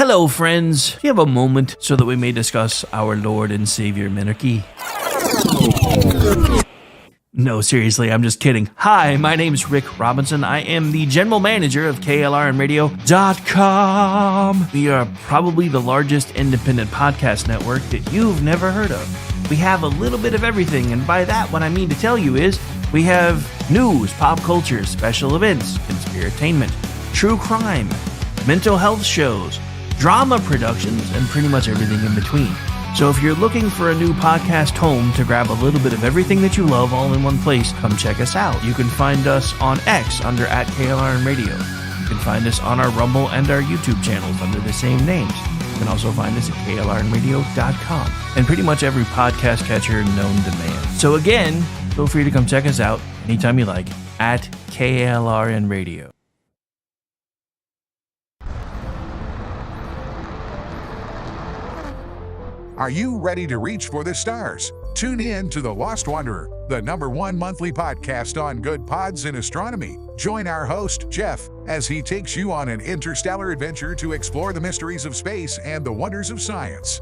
Hello, friends. Do you have a moment so that we may discuss our Lord and Savior Minarchy? No, seriously, I'm just kidding. Hi, my name's Rick Robinson. I am the general manager of KLRNradio.com. We are probably the largest independent podcast network that you've never heard of. We have a little bit of everything, and by that, what I mean to tell you is we have news, pop culture, special events, conspiratainment, true crime, mental health shows, drama productions, and pretty much everything in between. So if you're looking for a new podcast home to grab a little bit of everything that you love all in one place, come check us out. You can find us on X under @KLRNradio. You can find us on our Rumble and our YouTube channels under the same names. You can also find us at KLRNradio.com and pretty much every podcast catcher known to man. So again, feel free to come check us out anytime you like at KLRNradio. Are you ready to reach for the stars? Tune in to The Lost Wanderer, the #1 monthly podcast on good pods in astronomy. Join our host, Jeff, as he takes you on an interstellar adventure to explore the mysteries of space and the wonders of science.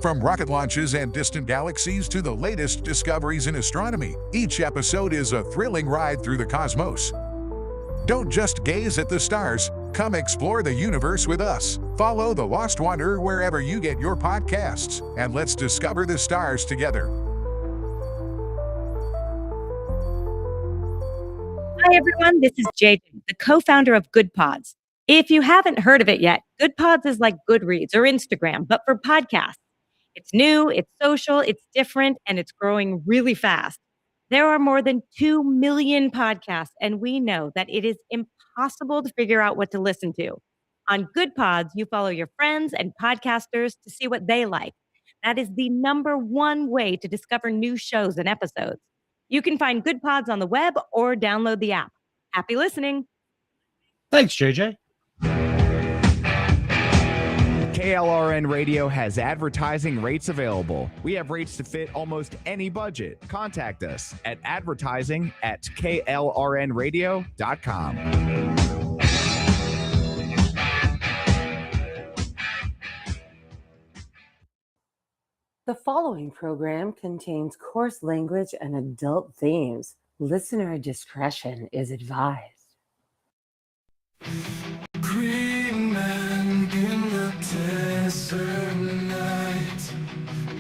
From rocket launches and distant galaxies to the latest discoveries in astronomy, each episode is a thrilling ride through the cosmos. Don't just gaze at the stars, come explore the universe with us. Follow The Lost Wanderer wherever you get your podcasts, and let's discover the stars together. Hi, everyone. This is JJ, the co-founder of Good Pods. If you haven't heard of it yet, Good Pods is like Goodreads or Instagram, but for podcasts. It's new, it's social, it's different, and it's growing really fast. There are more than 2 million podcasts, and we know that it is impossible to figure out what to listen to. On Good Pods, you follow your friends and podcasters to see what they like. That is the #1 way to discover new shows and episodes. You can find Good Pods on the web or download the app. Happy listening. Thanks, JJ. KLRN Radio has advertising rates available. We have rates to fit almost any budget. Contact us at advertising@klrnradio.com. The following program contains coarse language and adult themes. Listener discretion is advised. Green man in the desert night,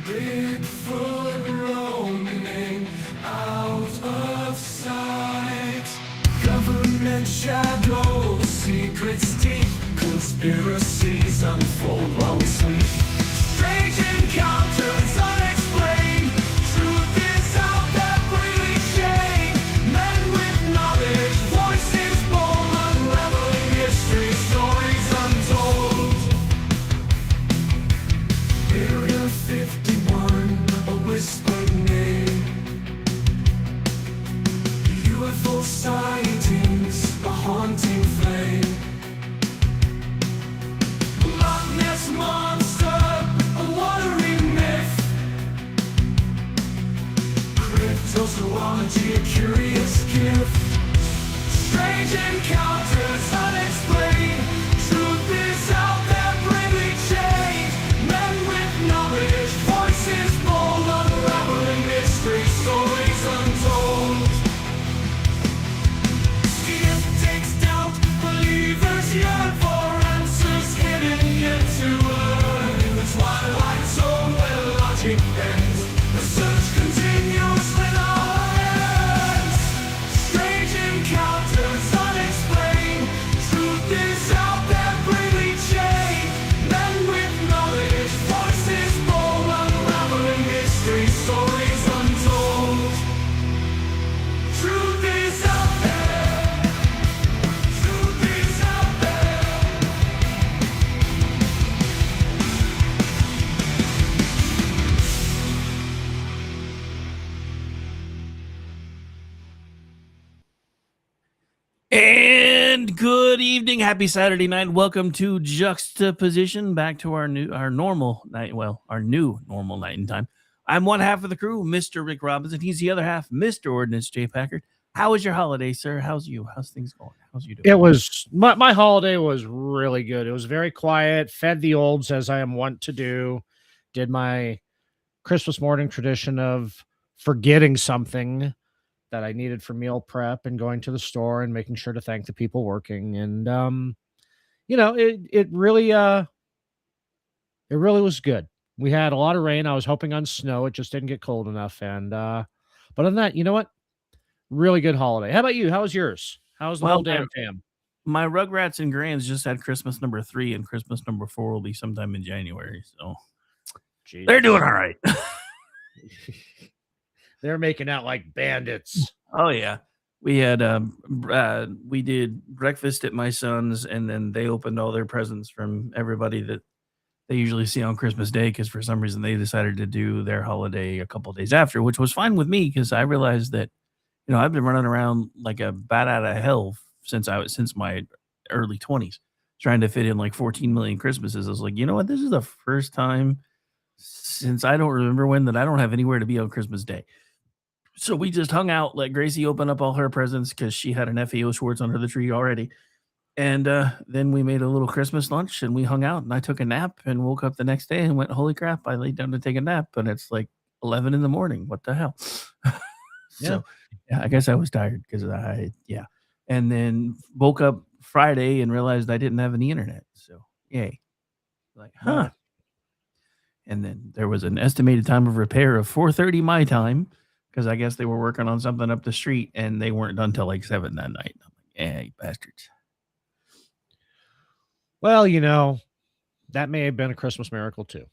Bigfoot roaming out of sight. Government shadows, secrets deep, conspiracies unfold while we sleep. Strange encounters unexplained, truth is out that really shame. Men with knowledge, voices bold, unraveling history, stories untold. Area 51, a whispered name. UFO sightings, a haunting flame. Loch Ness monster, a watery myth. Cryptozoology, a curious gift. Strange encounters unexplained. Truth is out there, bravely changed. Men with knowledge, voices bold, unraveling mystery, stories untold. Skeptics doubt, believers yearn for answers hidden yet to learn. In the twilight zone where logic ends, the search continues with all hands. Strange encounters unexplained. Truth is out there, bravely chained. Men with knowledge, voices bold, unraveling history, stories untold. Truth is out there. Truth is out there. And good evening, happy Saturday night. Welcome to Juxtaposition, back to our new normal night. Well, our new normal night and time. I'm one half of the crew, Mr. Rick Robinson. He's the other half, Mr. Ordnance J. Packard. How was your holiday, sir? How's you? How's things going? How's you doing? It was my holiday was really good. It was very quiet, fed the olds as I am wont to do, did my Christmas morning tradition of forgetting something that I needed for meal prep and going to the store and making sure to thank the people working. And it really was good. We had a lot of rain. I was hoping on snow. It just didn't get cold enough. And but other than that, you know what? Really good holiday. How about you? How was yours? How's the Well, whole damn fam? my Rugrats and Grands just had Christmas number 3, and Christmas number 4 will be sometime in January. So they're Jesus. doing all right. They're making out like bandits. Oh yeah, we had we did breakfast at my son's, and then they opened all their presents from everybody that they usually see on Christmas Day, because for some reason they decided to do their holiday a couple days after, which was fine with me because I realized that I've been running around like a bat out of hell since my early 20s, trying to fit in like 14 million Christmases. I was like, you know what, this is the first time since I don't remember when that I don't have anywhere to be on Christmas Day. So we just hung out, let Gracie open up all her presents because she had an FAO Schwartz under the tree already. And then we made a little Christmas lunch and we hung out, and I took a nap and woke up the next day and went, holy crap, I laid down to take a nap and it's like 11 in the morning. What the hell? So yeah, I guess I was tired because and then woke up Friday and realized I didn't have any internet. So yay. Like, huh. And then there was an estimated time of repair of 4:30 my time, because I guess they were working on something up the street and they weren't done till like 7 that night. I'm like, yeah, you bastards. Well, that may have been a Christmas miracle too.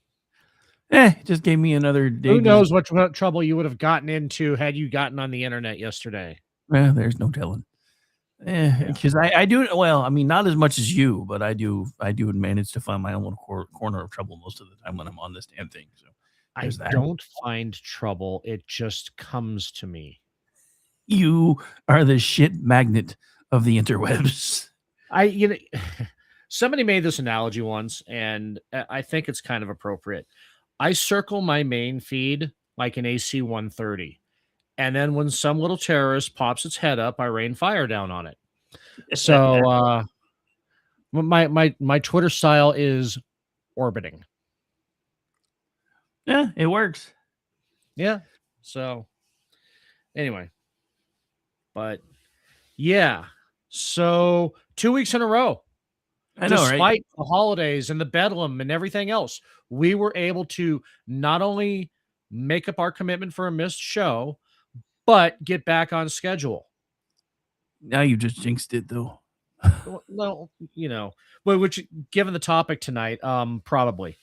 It just gave me another day. Who knows what trouble you would have gotten into had you gotten on the internet yesterday? There's no telling. Because I do well. I mean, not as much as you, but I do manage to find my own corner of trouble most of the time when I'm on this damn thing. So I don't find trouble. It just comes to me. You are the shit magnet of the interwebs. Somebody made this analogy once, and I think it's kind of appropriate. I circle my main feed like an AC 130. And then when some little terrorist pops its head up, I rain fire down on it. So my Twitter style is orbiting. Yeah, it works. Yeah. So anyway, but yeah. So 2 weeks in a row. I know, Despite right? the holidays and the bedlam and everything else, we were able to not only make up our commitment for a missed show, but get back on schedule. Now you just jinxed it, though. Well, which given the topic tonight, probably.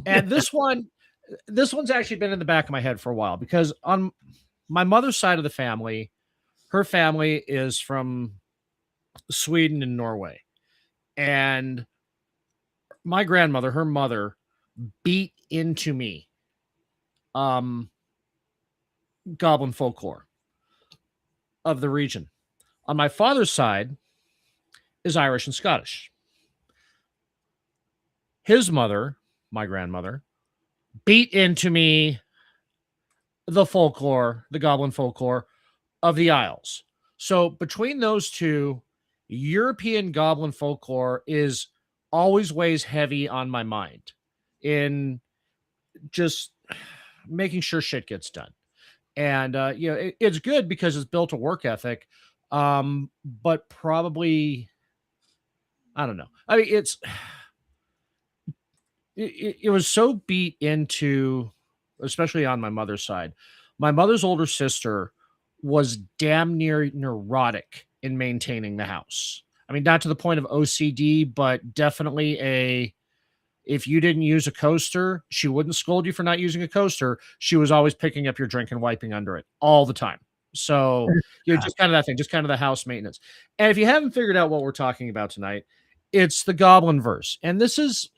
And this one's actually been in the back of my head for a while, because on my mother's side of the family, her family is from Sweden and Norway. And my grandmother, her mother, beat into me goblin folklore of the region. On my father's side is Irish and Scottish. His mother, my grandmother, beat into me the folklore, the goblin folklore of the Isles. So between those two, European goblin folklore is always weighs heavy on my mind in just making sure shit gets done. And it's good because it's built a work ethic, but probably I don't know. I mean, it was so beat into, especially on my mother's side. My mother's older sister was damn near neurotic in maintaining the house. I mean, not to the point of OCD, but definitely if you didn't use a coaster, she wouldn't scold you for not using a coaster. She was always picking up your drink and wiping under it all the time. So just kind of that thing, just kind of the house maintenance. And if you haven't figured out what we're talking about tonight, it's the Goblinverse. And this is,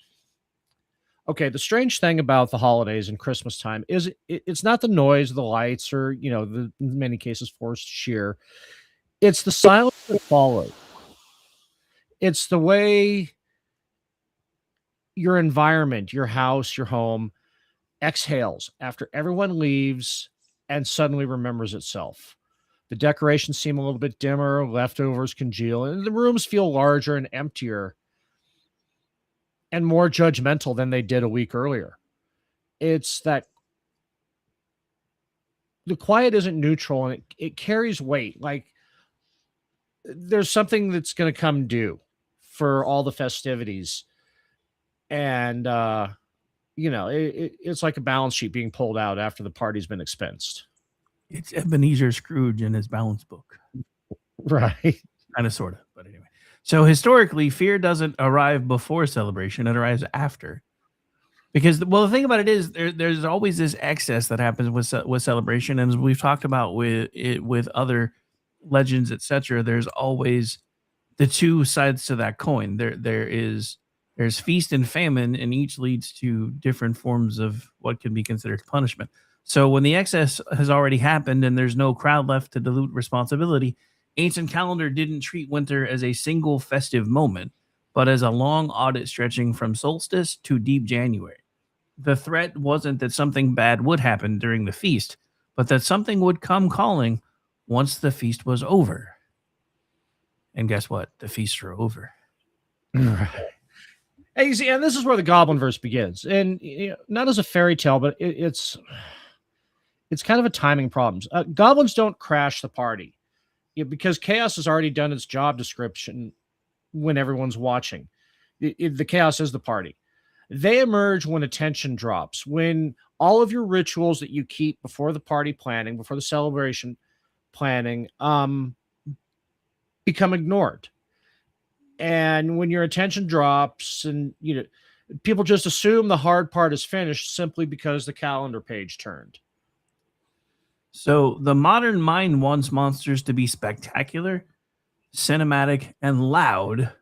okay, the strange thing about the holidays and Christmas time is it's not the noise, the lights, or, in many cases, forced cheer. It's the silence that follows. It's the way your environment, your house, your home exhales after everyone leaves and suddenly remembers itself. The decorations seem a little bit dimmer, leftovers congeal, and the rooms feel larger and emptier and more judgmental than they did a week earlier. It's that the quiet isn't neutral and it carries weight. Like there's something that's going to come due for all the festivities. And, it's like a balance sheet being pulled out after the party's been expensed. It's Ebenezer Scrooge in his balance book. Right. Kind of, sort of. But anyway. So historically, fear doesn't arrive before celebration. It arrives after. Because, the thing about it is there's always this excess that happens with celebration. And as we've talked about with other legends, etc., there's always the two sides to that coin. There's feast and famine, and each leads to different forms of what can be considered punishment. So when the excess has already happened and there's no crowd left to dilute responsibility, ancient calendar didn't treat winter as a single festive moment, but as a long audit stretching from solstice to deep January. The threat wasn't that something bad would happen during the feast, but that something would come calling once the feast was over. And guess what? The feasts are over. Right. Hey, you see, and this is where the Goblinverse begins. And not as a fairy tale, but it's kind of a timing problem. Goblins don't crash the party because chaos has already done its job description when everyone's watching. The chaos is the party. They emerge when attention drops, when all of your rituals that you keep before the party planning, before the celebration planning, become ignored. And when your attention drops and people just assume the hard part is finished simply because the calendar page turned. So the modern mind wants monsters to be spectacular, cinematic, and loud.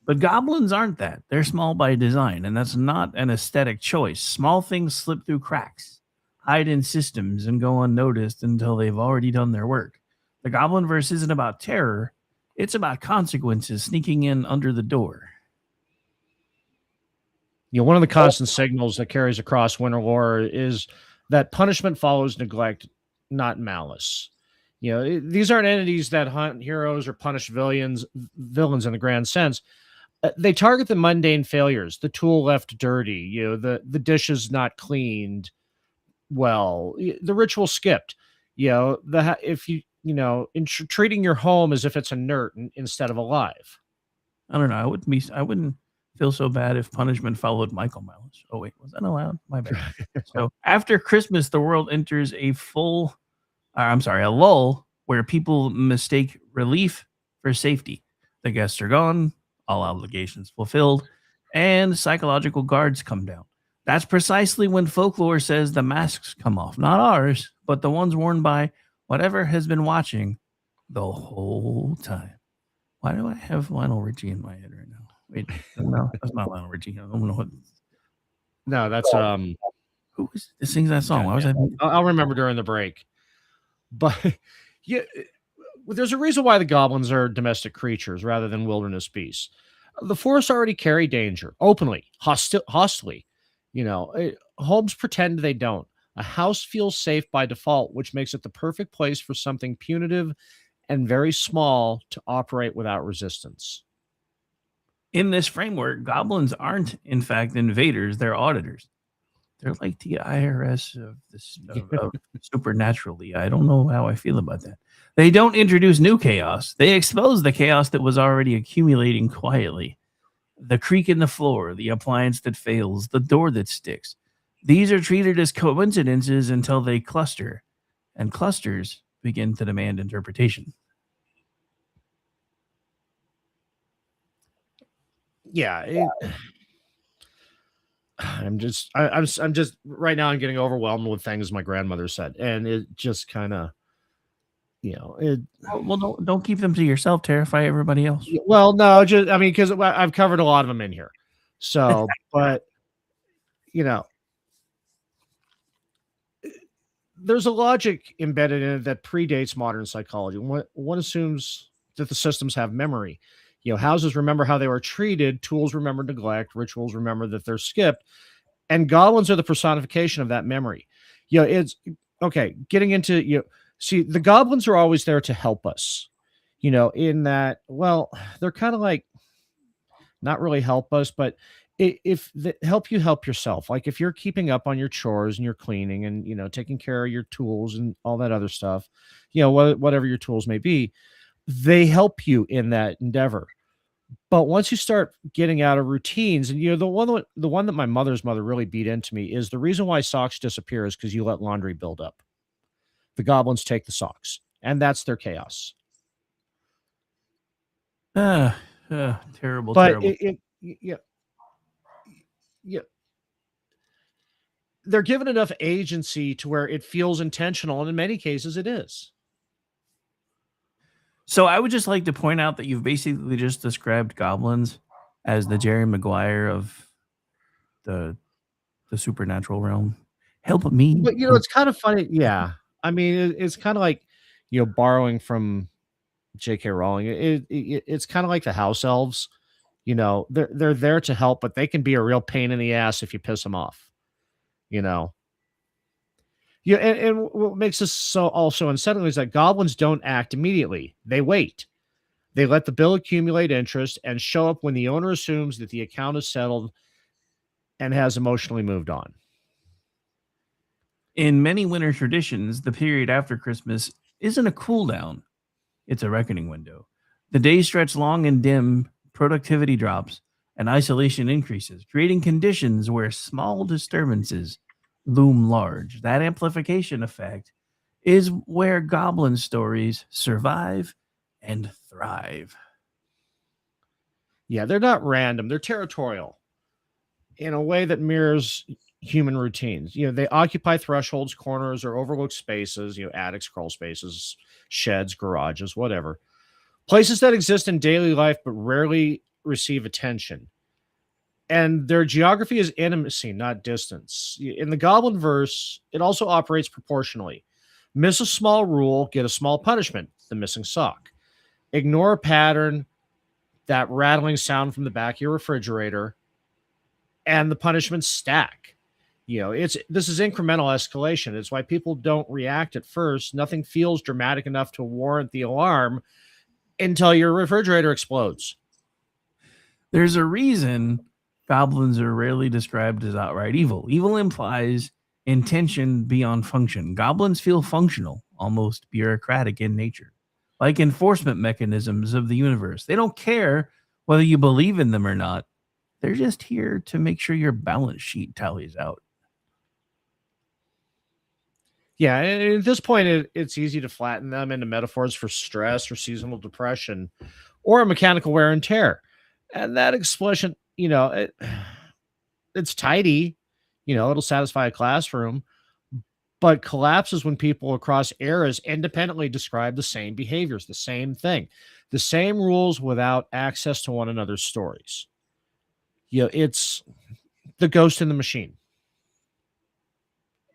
But goblins aren't that. They're small by design, and that's not an aesthetic choice. Small things slip through cracks, hide in systems, and go unnoticed until they've already done their work. The Goblinverse isn't about terror. It's about consequences sneaking in under the door. One of the constant signals that carries across winter lore is that punishment follows neglect, not malice. These aren't entities that hunt heroes or punish villains in the grand sense. They target the mundane failures, the tool left dirty, the dishes not cleaned well, the ritual skipped, if you treating your home as if it's inert instead of alive. I don't know. I wouldn't feel so bad if punishment followed Michael Malice. Oh wait, was that allowed? My bad. So after Christmas, the world enters a lull where people mistake relief for safety. The guests are gone, all obligations fulfilled, and psychological guards come down. That's precisely when folklore says the masks come off. Not ours, but the ones worn by whatever has been watching the whole time. Why do I have Lionel Richie in my head right now? Wait, no, that's not Lionel Richie. I don't know what. No, that's who sings that song? Why was I? I'll remember during the break. But there's a reason why the goblins are domestic creatures rather than wilderness beasts. The forests already carry danger openly, hostily. Homes pretend they don't. A house feels safe by default, which makes it the perfect place for something punitive and very small to operate without resistance. In this framework, goblins aren't, in fact, invaders. They're auditors. They're like the IRS of supernaturally. I don't know how I feel about that. They don't introduce new chaos. They expose the chaos that was already accumulating quietly. The creak in the floor, the appliance that fails, the door that sticks. These are treated as coincidences until they cluster, and clusters begin to demand interpretation. Yeah, I'm just right now I'm getting overwhelmed with things my grandmother said, and it just kind of, Well, don't keep them to yourself. Terrify everybody else. Well, no, because I've covered a lot of them in here. So, but there's a logic embedded in it that predates modern psychology. One assumes that the systems have memory. Houses remember how they were treated, tools remember neglect, rituals remember that they're skipped, and goblins are the personification of that memory. It's okay. Getting into See, the goblins are always there to help us, in that, well, they're kind of like not really help us, but if they help you help yourself. Like if you're keeping up on your chores and you're cleaning and, taking care of your tools and all that other stuff, whatever your tools may be, they help you in that endeavor. But once you start getting out of routines, and the one that my mother's mother really beat into me is the reason why socks disappear is because you let laundry build up. The goblins take the socks, and that's their chaos. Terrible, But terrible. yeah, yeah, they're given enough agency to where it feels intentional, and in many cases, it is. So I would just like to point out that you've basically just described goblins as the Jerry Maguire of the supernatural realm. Help me. But help- it's kind of funny. Yeah, I mean, it's kind of like borrowing from J.K. Rowling. It's kind of like the house elves. They're there to help, but they can be a real pain in the ass if you piss them off. Yeah, and what makes this so also unsettling is that goblins don't act immediately. They wait. They let the bill accumulate interest and show up when the owner assumes that the account is settled and has emotionally moved on. In many winter traditions, the period after Christmas isn't a cool down, it's a reckoning window. The days stretch long and dim, productivity drops, and isolation increases, creating conditions where small disturbances loom large. That amplification effect is where goblin stories survive and thrive. Yeah, they're not random, they're territorial in a way that mirrors human routines. They occupy thresholds, corners, or overlooked spaces, attics, crawl spaces, sheds, garages, whatever. Places that exist in daily life but rarely receive attention. And their geography is intimacy, not distance. In the Goblinverse, it also operates proportionally. Miss a small rule, get a small punishment, the missing sock. Ignore a pattern, that rattling sound from the back of your refrigerator, and the punishments stack. This is incremental escalation. It's why people don't react at first. Nothing feels dramatic enough to warrant the alarm until your refrigerator explodes. There's a reason goblins are rarely described as outright evil. Evil implies intention beyond function. Goblins feel functional, almost bureaucratic in nature, like enforcement mechanisms of the universe. They don't care whether you believe in them or not. They're just here to make sure your balance sheet tallies out. Yeah, and at this point, it's easy to flatten them into metaphors for stress or seasonal depression or mechanical wear and tear. And that explosion, it's tidy, it'll satisfy a classroom, but collapses when people across eras independently describe the same behaviors, the same thing, the same rules without access to one another's stories. It's the ghost in the machine.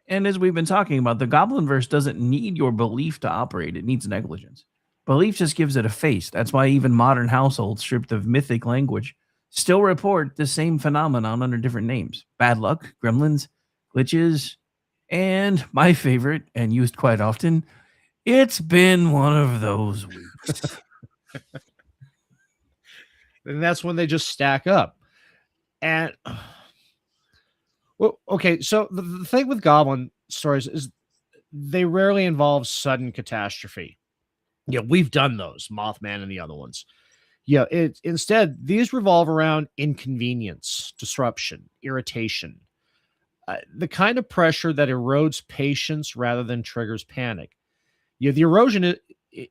And as we've been talking about, the Goblinverse doesn't need your belief to operate. It needs negligence. Belief just gives it a face. That's why even modern households stripped of mythic language still report the same phenomenon under different names. Bad luck, gremlins, glitches, and my favorite, and used quite often, it's been one of those weeks. And that's when they just stack up. And well, okay, so the thing with goblin stories is they rarely involve sudden catastrophe. We've done those, Mothman and the other ones. Instead, these revolve around inconvenience, disruption, irritation, the kind of pressure that erodes patience rather than triggers panic. The erosion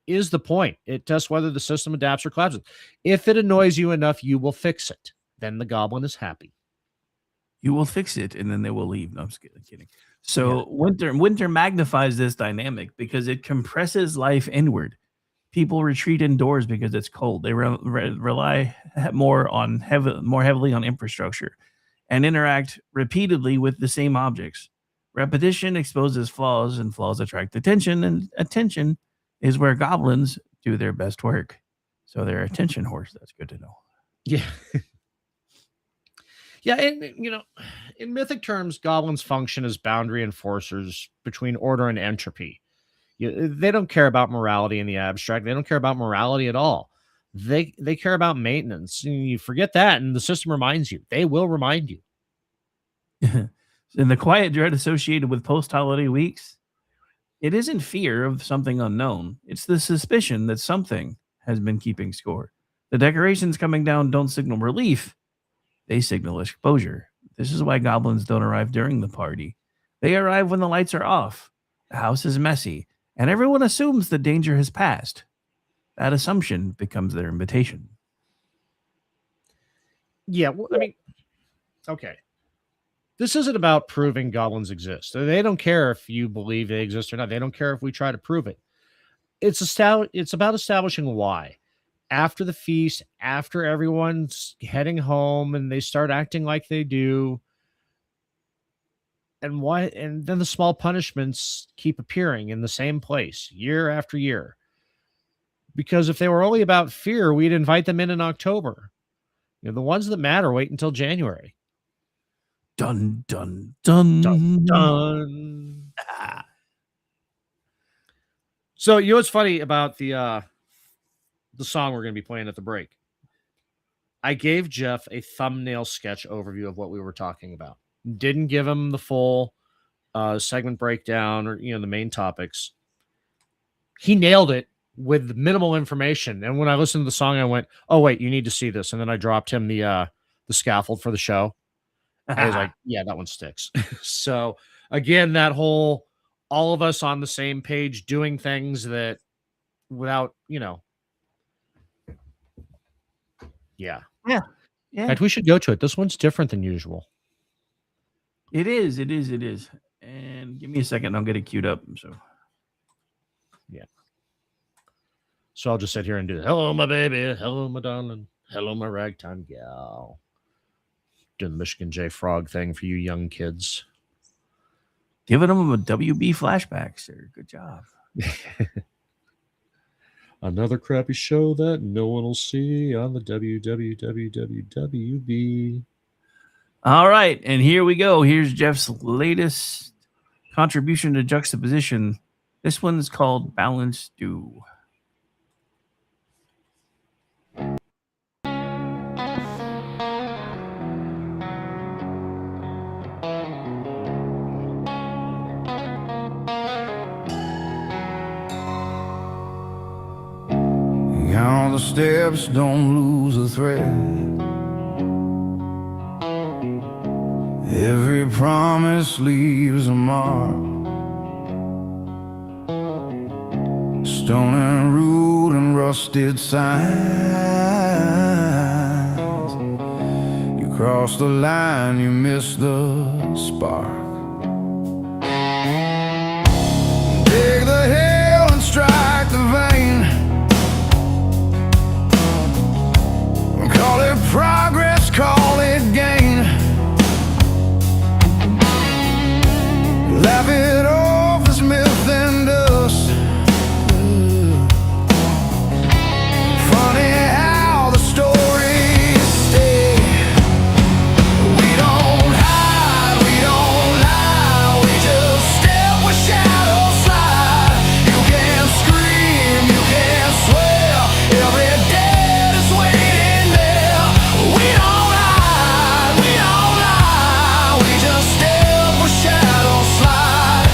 is the point. It tests whether the system adapts or collapses. If it annoys you enough, you will fix it. Then the goblin is happy. You will fix it, and then they will leave. No, I'm just kidding. So winter magnifies this dynamic because it compresses life inward. People retreat indoors because it's cold. They rely more heavily on infrastructure and interact repeatedly with the same objects. Repetition exposes flaws, and flaws attract attention, and attention is where goblins do their best work. So they're attention horse. That's good to know. Yeah. Yeah, and in mythic terms, goblins function as boundary enforcers between order and entropy. They don't care about morality in the abstract. They don't care about morality at all. They care about maintenance. And you forget that, and the system reminds you. They will remind you. In the quiet dread associated with post-holiday weeks, it isn't fear of something unknown. It's the suspicion that something has been keeping score. The decorations coming down don't signal relief. They signal exposure. This is why goblins don't arrive during the party. They arrive when the lights are off. The house is messy, and everyone assumes the danger has passed. That assumption becomes their invitation. Yeah, well, I mean, okay. This isn't about proving goblins exist. They don't care if you believe they exist or not. They don't care if we try to prove it. It's about establishing why. After the feast, after everyone's heading home and they start acting like they do, and why, and then the small punishments keep appearing in the same place year after year. Because if they were only about fear, we'd invite them in October. The ones that matter wait until January. Dun, dun, dun. Dun, dun. So, what's funny about the song we're going to be playing at the break? I gave Jeff a thumbnail sketch overview of what we were talking about. Didn't give him the full segment breakdown or the main topics. He nailed it with minimal information. And when I listened to the song, I went, "Oh wait, you need to see this." And then I dropped him the scaffold for the show. I was like, "Yeah, that one sticks." So again, that whole all of us on the same page doing things that without yeah. Yeah. We should go to it. This one's different than usual. It is. And give me a second. I'll get it queued up. So I'll just sit here and do, "Hello, my baby. Hello, my darling. Hello, my ragtime gal." Doing the Michigan J Frog thing for you young kids. Giving them a WB flashback, sir. Good job. Another crappy show that no one will see on the WWWWB. All right, and here we go. Here's Jeff's latest contribution to Juxtaposition. This one's called Balance Due. Count the steps, don't lose a thread. Every promise leaves a mark. Stone and root and rusted signs. You cross the line, you miss the spark. Dig the hill and strike the vein. Call it progress, call it gain. Laugh it off as myth and dust. Funny how the stories stay. We don't hide, we don't lie. We just step where shadows slide. You can scream, you can swear. Every dead is waiting there. We don't hide, we don't lie. We just step where shadows slide.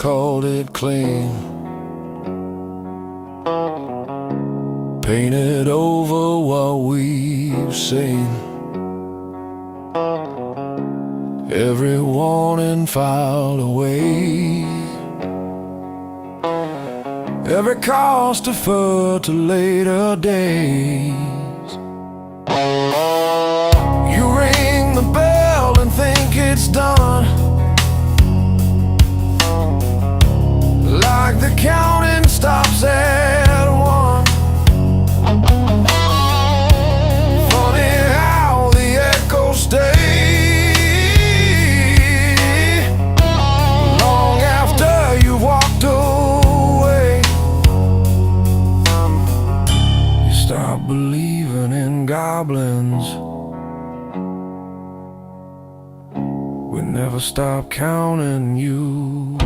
called it clean. Painted over what we've seen. Every warning filed away. Every cause deferred to later days. You ring the bell and think it's done, like the counting stops at one. Funny how the echoes stay long after you walked away. You stop believing in goblins. We never stop counting you.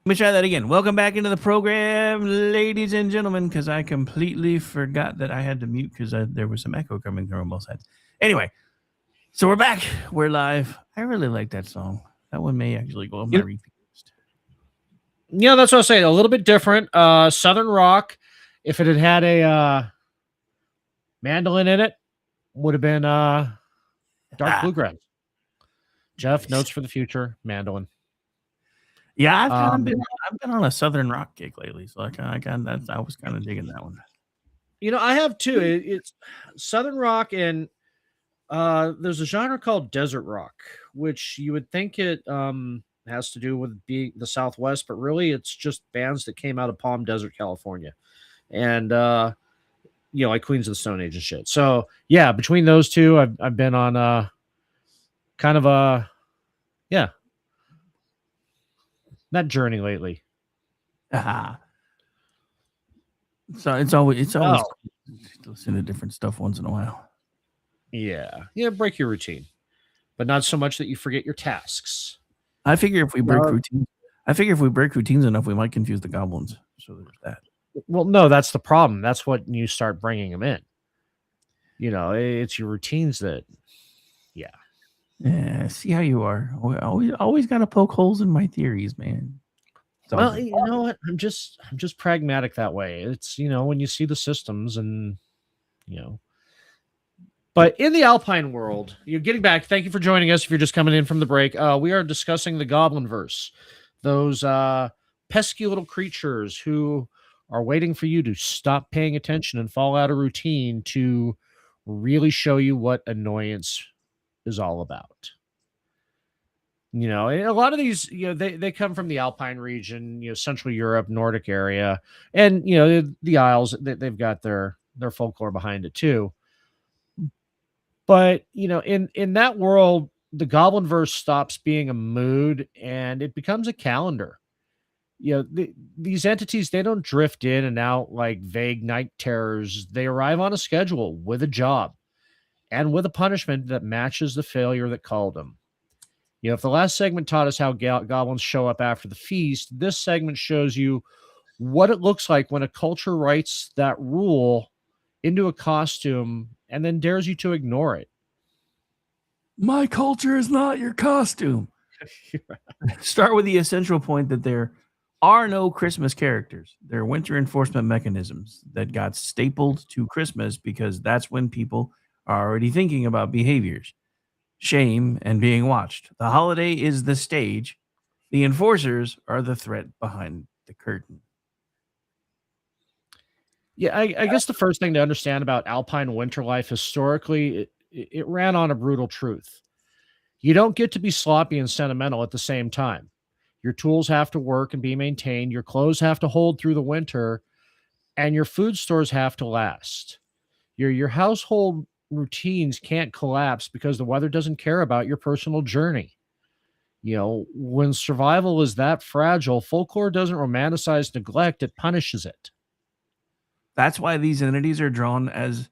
Let me try that again. Welcome back into the program, ladies and gentlemen, because I completely forgot that I had to mute because there was some echo coming from both sides. Anyway, so we're back. We're live. I really like that song. That one may actually go on my repeat list. Yeah, that's what I was saying. A little bit different. Southern rock. If it had had a mandolin in it, would have been dark bluegrass. Jeff, notes for the future, mandolin. Yeah, I've been on a Southern rock kick lately, so I was kind of digging that one. You know, I have too. It's Southern rock, and there's a genre called desert rock, which you would think it has to do with being the Southwest, but really it's just bands that came out of Palm Desert, California, and like Queens of the Stone Age and shit. So yeah, between those two, I've been on kind of a that journey lately. So it's always to listen to different stuff once in a while. Yeah, break your routine, but not so much that you forget your tasks. I figure if we break routines enough, we might confuse the goblins. So there's that. Well, no, that's the problem. That's what you start bringing them in. You know, it's your routines that, Yeah, see how you are. Always got to poke holes in my theories, man. Well, you know what? I'm just pragmatic that way. It's, when you see the systems and, But in the Alpine world, you're getting back. Thank you for joining us. If you're just coming in from the break, we are discussing the Goblinverse, those pesky little creatures who are waiting for you to stop paying attention and fall out of routine to really show you what annoyance is all about. And a lot of these, they come from the Alpine region, Central Europe, Nordic area, and the Isles. They've got their folklore behind it too. But in that world, the Goblinverse stops being a mood and it becomes a calendar. These entities, they don't drift in and out like vague night terrors. They arrive on a schedule with a job and with a punishment that matches the failure that called them. If the last segment taught us how goblins show up after the feast, this segment shows you what it looks like when a culture writes that rule into a costume and then dares you to ignore it. My culture is not your costume. Start with the essential point that there are no Christmas characters. They're winter enforcement mechanisms that got stapled to Christmas because that's when people are already thinking about behaviors, shame, and being watched. The holiday is the stage. The enforcers are the threat behind the curtain. Yeah, I guess the first thing to understand about alpine winter life historically, it ran on a brutal truth. You don't get to be sloppy and sentimental at the same time. Your tools have to work and be maintained, your clothes have to hold through the winter, and your food stores have to last. Your household routines can't collapse because the weather doesn't care about your personal journey. When survival is that fragile, folklore doesn't romanticize neglect, it punishes it. That's why these entities are drawn as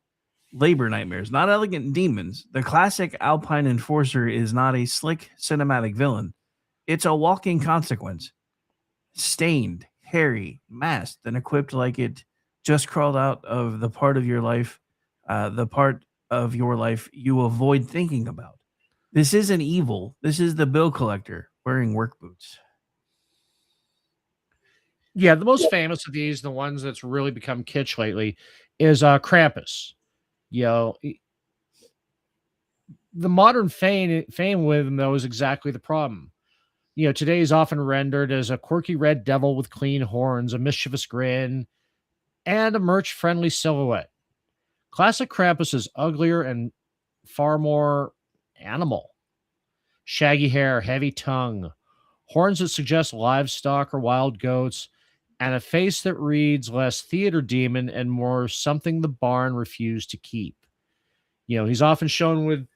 labor nightmares, not elegant demons. The classic Alpine enforcer is not a slick cinematic villain, it's a walking consequence. Stained, hairy, masked, and equipped like it just crawled out of the part of your life you avoid thinking about. This isn't evil. This is the bill collector wearing work boots. Yeah, the most famous of these, the ones that's really become kitsch lately, is Krampus. You know, the modern fame with him, though, is exactly the problem. Today is often rendered as a quirky red devil with clean horns, a mischievous grin, and a merch friendly silhouette. Classic Krampus is uglier and far more animal. Shaggy hair, heavy tongue, horns that suggest livestock or wild goats, and a face that reads less theater demon and more something the barn refused to keep. He's often shown with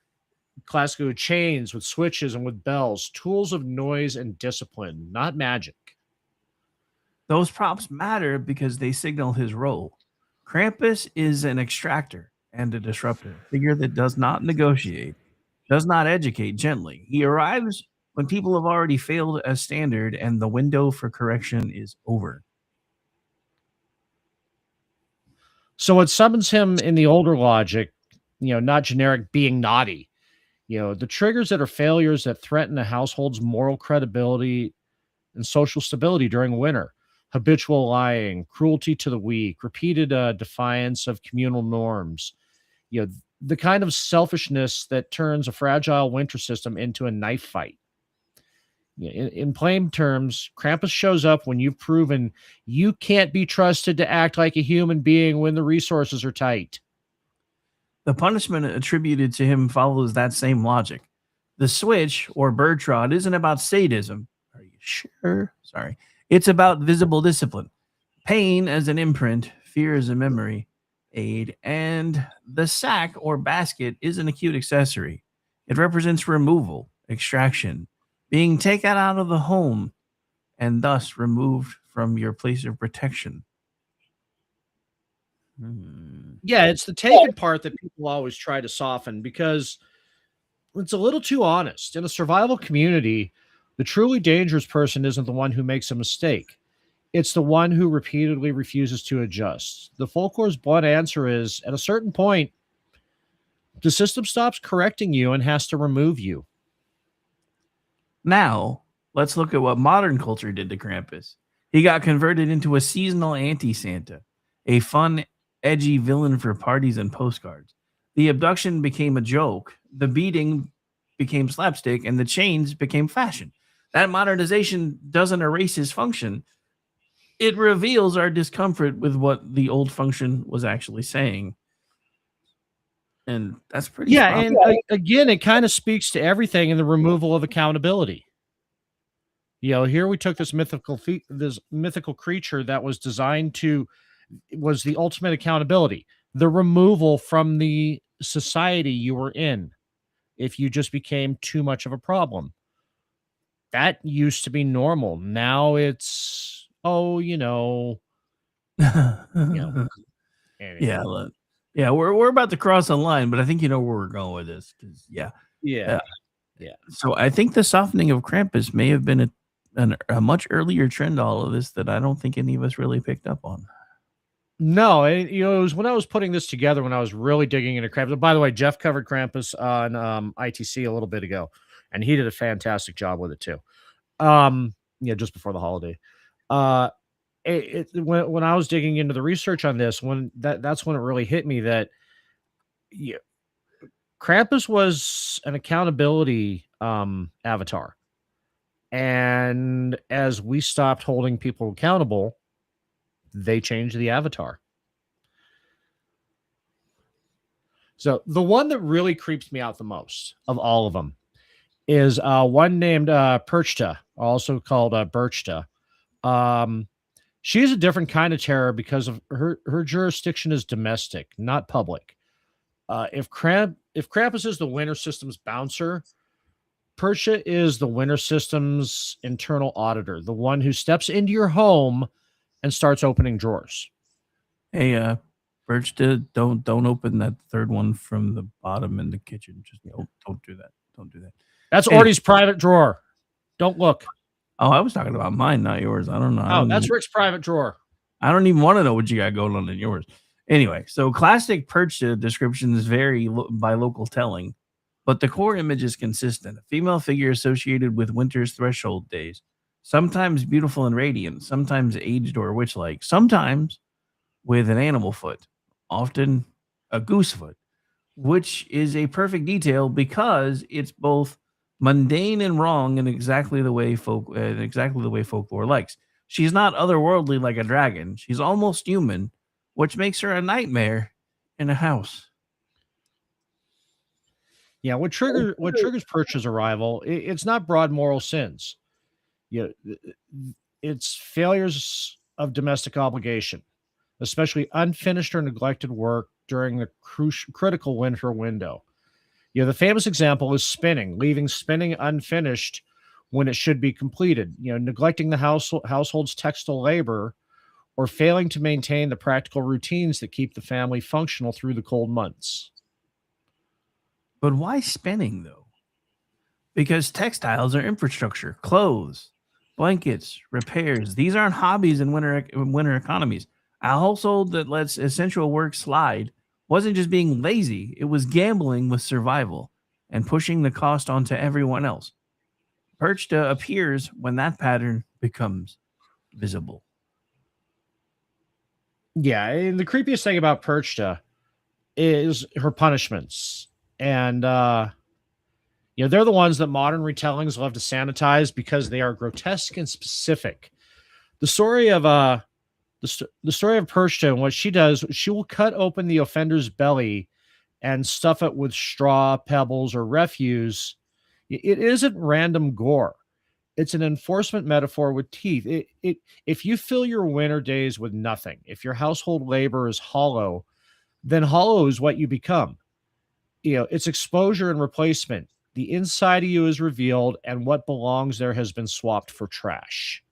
classical chains, with switches, and with bells, tools of noise and discipline, not magic. Those props matter because they signal his role. Krampus is an extractor and a disruptor, figure that does not negotiate, does not educate gently. He arrives when people have already failed as standard and the window for correction is over. So what summons him in the older logic, not generic being naughty, the triggers that are failures that threaten a household's moral credibility and social stability during winter. Habitual lying, cruelty to the weak, repeated defiance of communal norms. The kind of selfishness that turns a fragile winter system into a knife fight. In plain terms, Krampus shows up when you've proven you can't be trusted to act like a human being when the resources are tight. The punishment attributed to him follows that same logic. The switch or bird trot isn't about sadism. Are you sure? Sorry. It's about visible discipline. Pain as an imprint, fear as a memory aid, and the sack or basket is an acute accessory. It represents removal, extraction, being taken out of the home and thus removed from your place of protection. Yeah, it's the taken part that people always try to soften because it's a little too honest. In a survival community, the truly dangerous person isn't the one who makes a mistake. It's the one who repeatedly refuses to adjust. The folklore's blunt answer is at a certain point, the system stops correcting you and has to remove you. Now, let's look at what modern culture did to Krampus. He got converted into a seasonal anti Santa, a fun, edgy villain for parties and postcards. The abduction became a joke, the beating became slapstick, and the chains became fashion. That modernization doesn't erase his function, it reveals our discomfort with what the old function was actually saying. And that's pretty Yeah, spot and again, it kind of speaks to everything in the removal of accountability. Here we took this mythical creature that was designed to was the ultimate accountability, the removal from the society you were in if you just became too much of a problem. That used to be normal. Now it's on. Yeah, anyway. yeah, we're about to cross a line, but I think you know where we're going with this. Yeah, Yeah. Yeah. so I think the softening of Krampus may have been a much earlier trend. All of this that I don't think any of us really picked up on. No, it was when I was putting this together when I was really digging into Krampus. By the way, Jeff covered Krampus on ITC a little bit ago, and he did a fantastic job with it too. Just before the holiday. When I was digging into the research on this, that's when it really hit me that yeah, Krampus was an accountability avatar, and as we stopped holding people accountable, they changed the avatar. So the one that really creeps me out the most of all of them is one named Perchta, also called Birchta. Um, she is a different kind of terror because of her jurisdiction is domestic, not public. If Krampus is the winter system's bouncer, Perchta is the winter system's internal auditor, the one who steps into your home and starts opening drawers. Hey, Birch, don't open that third one from the bottom in the kitchen. Just don't do that. Don't do that. That's Hey. Orty's private drawer. Don't look. Oh, I was talking about mine, not yours. I don't know. Oh, that's Rick's private drawer. I don't even want to know what you got going on in yours. Anyway, so classic Perchta descriptions vary by local telling, but the core image is consistent. A female figure associated with winter's threshold days, sometimes beautiful and radiant, sometimes aged or witch-like, sometimes with an animal foot, often a goose foot, which is a perfect detail because it's both mundane and wrong in exactly the way folklore likes. She's not otherworldly like a dragon. She's almost human, which makes her a nightmare in a house. Yeah, what triggers Perchta's arrival? It's not broad moral sins. It's failures of domestic obligation, especially unfinished or neglected work during the critical winter window. The famous example is spinning, leaving spinning unfinished when it should be completed. Neglecting the household's textile labor, or failing to maintain the practical routines that keep the family functional through the cold months. But why spinning, though? Because textiles are infrastructure, clothes, blankets, repairs. These aren't hobbies in winter economies. A household that lets essential work slide wasn't just being lazy, it was gambling with survival and pushing the cost onto everyone else. Perchta appears when that pattern becomes visible. Yeah, and the creepiest thing about Perchta is her punishments. And they're the ones that modern retellings love to sanitize because they are grotesque and specific. The story of the story of Perchta and what she does, she will cut open the offender's belly and stuff it with straw, pebbles, or refuse. It isn't random gore. It's an enforcement metaphor with teeth. If you fill your winter days with nothing, if your household labor is hollow, then hollow is what you become. It's exposure and replacement. The inside of you is revealed, and what belongs there has been swapped for trash.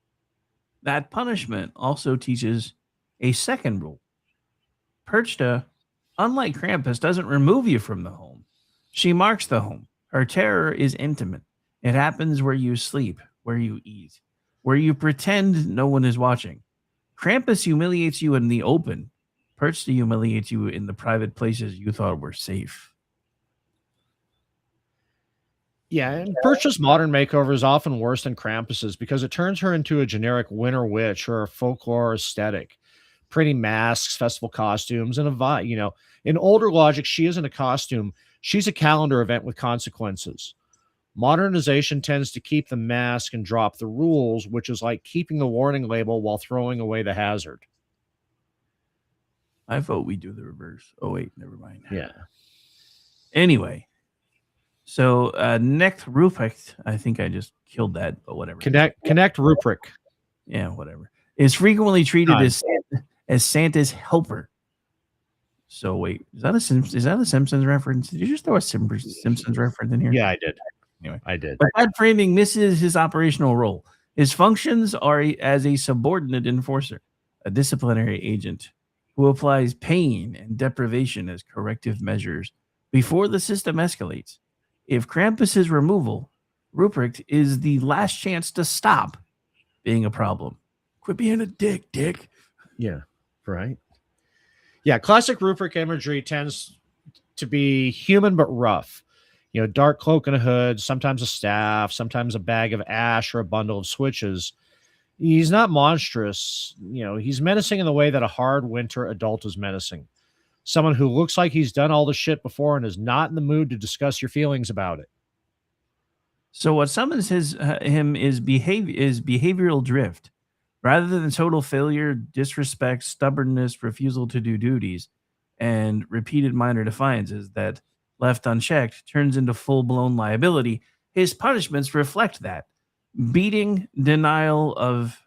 That punishment also teaches a second rule. Perchta, unlike Krampus, doesn't remove you from the home. She marks the home. Her terror is intimate. It happens where you sleep, where you eat, where you pretend no one is watching. Krampus humiliates you in the open. Perchta humiliates you in the private places you thought were safe. Yeah, and Perchta's modern makeover is often worse than Krampus's because it turns her into a generic winter witch or a folklore aesthetic. Pretty masks, festival costumes, and a vibe. In older logic, she isn't a costume. She's a calendar event with consequences. Modernization tends to keep the mask and drop the rules, which is like keeping the warning label while throwing away the hazard. I vote we do the reverse. Oh, wait, never mind. Yeah. Anyway, so Necht Ruprecht, I think I just killed that, but whatever. Connect Ruprecht. Yeah, whatever. Is frequently treated as Santa's helper. So wait, is that a Simpsons reference? Did you just throw a Simpsons reference in here? Yeah, I did. Anyway, I did. But that framing misses his operational role. His functions are as a subordinate enforcer, a disciplinary agent who applies pain and deprivation as corrective measures before the system escalates. If Krampus's removal, Ruprecht is the last chance to stop being a problem. Quit being a dick. Yeah, right. Yeah, classic Ruprecht imagery tends to be human but rough. Dark cloak and a hood, sometimes a staff, sometimes a bag of ash or a bundle of switches. He's not monstrous. He's menacing in the way that a hard winter adult is menacing. Someone who looks like he's done all the shit before and is not in the mood to discuss your feelings about it. So what summons him is behavioral drift. Rather than total failure, disrespect, stubbornness, refusal to do duties, and repeated minor defiances that, left unchecked, turns into full blown liability. His punishments reflect that. Beating, denial of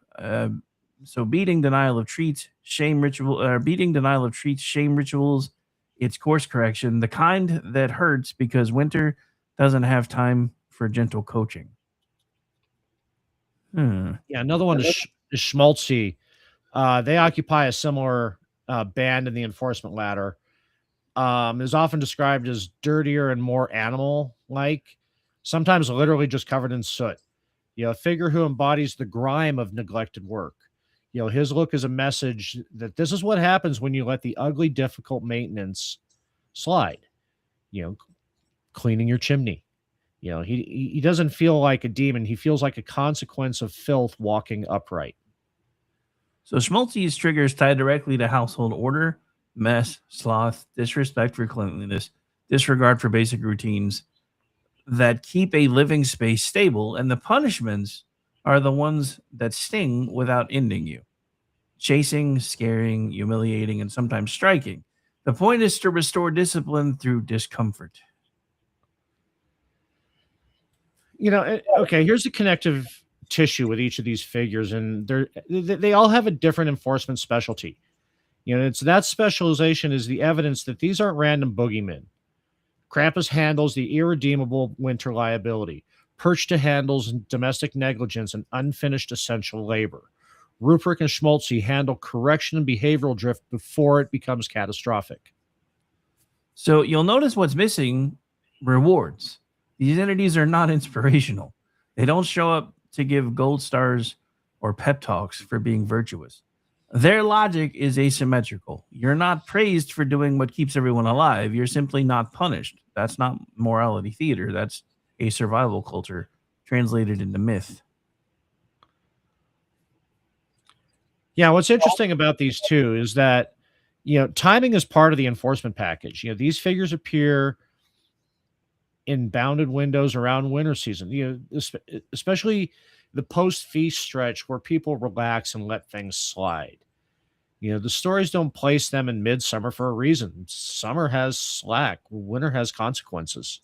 beating, denial of treats, shame ritual, beating, denial of treats, shame rituals. It's course correction, the kind that hurts because Winter doesn't have time for gentle coaching. Hmm. Yeah, another one is Schmaltzy. They occupy a similar band in the enforcement ladder. Is often described as dirtier and more animal-like, sometimes literally just covered in soot. A figure who embodies the grime of neglected work. His look is a message that this is what happens when you let the ugly, difficult maintenance slide. You know, cleaning your chimney. He doesn't feel like a demon. He feels like a consequence of filth walking upright. So Schmaltzy's triggers tie directly to household order, mess, sloth, disrespect for cleanliness, disregard for basic routines that keep a living space stable, and the punishments are the ones that sting without ending you. Chasing, scaring, humiliating, and sometimes striking. The point is to restore discipline through discomfort. Okay, here's the connective tissue with each of these figures, and they all have a different enforcement specialty. It's that specialization is the evidence that these aren't random boogeymen. Krampus handles the irredeemable winter liability. Perchta handles domestic negligence and unfinished essential labor. Ruprecht and Schmaltzy handle correction and behavioral drift before it becomes catastrophic. So you'll notice what's missing: rewards. These entities are not inspirational. They don't show up to give gold stars or pep talks for being virtuous. Their logic is asymmetrical. You're not praised for doing what keeps everyone alive. You're simply not punished. That's not morality theater. That's a survival culture translated into myth. Yeah, what's interesting about these two is that, timing is part of the enforcement package. These figures appear in bounded windows around winter season, especially the post-feast stretch where people relax and let things slide. The stories don't place them in midsummer for a reason. Summer has slack, winter has consequences.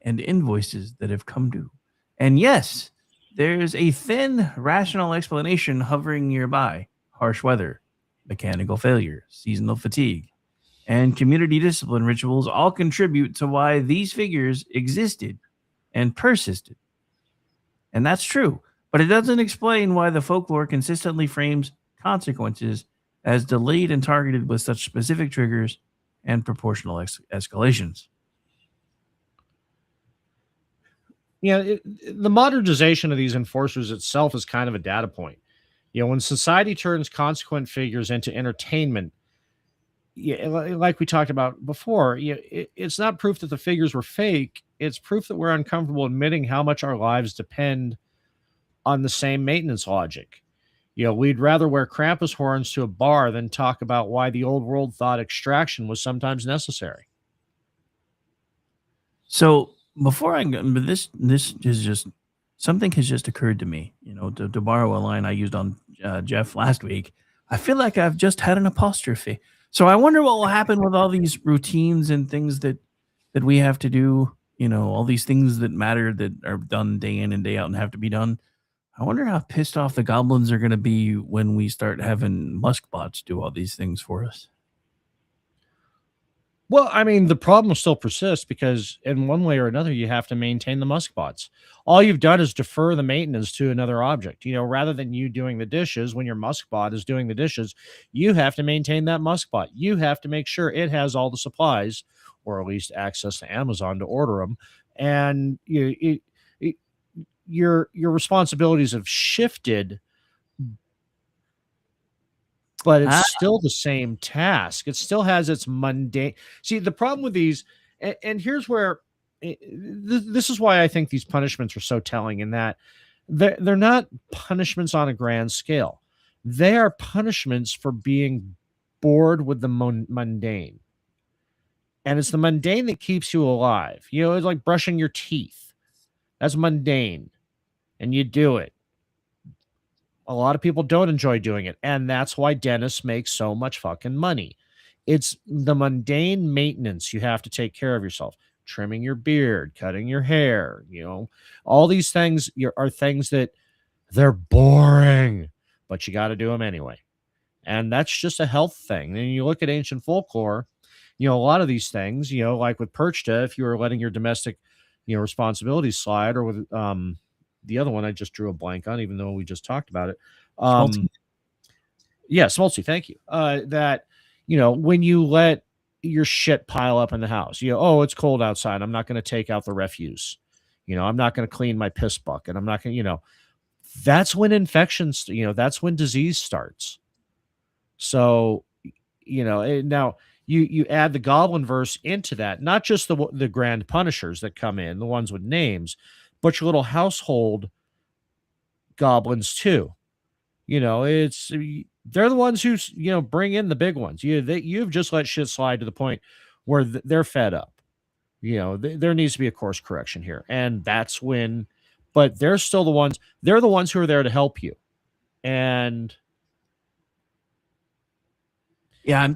And invoices that have come due. And yes, there's a thin, rational explanation hovering nearby: harsh weather, mechanical failure, seasonal fatigue, and community discipline rituals all contribute to why these figures existed and persisted. And that's true, but it doesn't explain why the folklore consistently frames consequences as delayed and targeted with such specific triggers and proportional escalations. The modernization of these enforcers itself is kind of a data point. When society turns consequent figures into entertainment, like we talked about before, it's not proof that the figures were fake. It's proof that we're uncomfortable admitting how much our lives depend on the same maintenance logic. We'd rather wear Krampus horns to a bar than talk about why the old world thought extraction was sometimes necessary. So before I go, but this is just something has just occurred to me. To borrow a line I used on Jeff last week. I feel like I've just had an apostrophe. So I wonder what will happen with all these routines and things that we have to do. All these things that matter that are done day in and day out and have to be done. I wonder how pissed off the goblins are going to be when we start having muskbots do all these things for us. Well, I mean, the problem still persists because in one way or another, you have to maintain the muskbots. All you've done is defer the maintenance to another object. Rather than you doing the dishes, when your muskbot is doing the dishes, you have to maintain that muskbot. You have to make sure it has all the supplies, or at least access to Amazon to order them. And your responsibilities have shifted, but it's still the same task. It still has its mundane. See, the problem with these, and here's where this is why I think these punishments are so telling, in that they're not punishments on a grand scale. They are punishments for being bored with the mundane. And it's the mundane that keeps you alive. It's like brushing your teeth. That's mundane. And you do it. A lot of people don't enjoy doing it. And that's why dentists make so much fucking money. It's the mundane maintenance you have to take care of yourself. Trimming your beard, cutting your hair, all these things are things that they're boring, but you got to do them anyway. And that's just a health thing. And you look at ancient folklore, a lot of these things, like with Perchta, if you were letting your domestic, responsibilities slide, or with the other one I just drew a blank on, even though we just talked about it. Yeah, Smoltzy, thank you. That, when you let your shit pile up in the house, oh, it's cold outside, I'm not going to take out the refuse. I'm not going to clean my piss bucket. I'm not going to, that's when infections, that's when disease starts. So, now you add the Goblinverse into that, not just the grand punishers that come in, the ones with names, but your little household goblins too. They're the ones who, bring in the big ones. You've just let shit slide to the point where they're fed up. There needs to be a course correction here. And that's when, but they're still the ones who are there to help you. And yeah,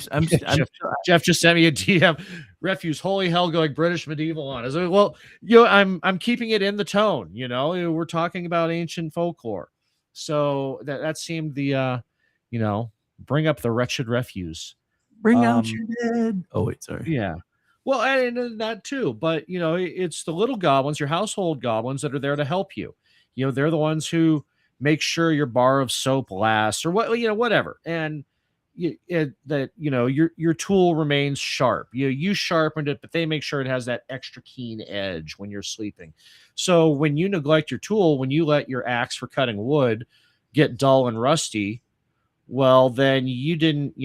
Jeff just sent me a DM. Refuse, holy hell, going British medieval on. I was like, well, I'm keeping it in the tone. We're talking about ancient folklore, so that seemed the bring up the wretched refuse. Bring out your dead. Oh wait, sorry. Yeah, well, and that too, but it's the little goblins, your household goblins, that are there to help you. They're the ones who make sure your bar of soap lasts, or whatever, and your tool remains sharp. You sharpened it, but they make sure it has that extra keen edge when you're sleeping. So when you neglect your tool, when you let your axe for cutting wood get dull and rusty, well, then you didn't,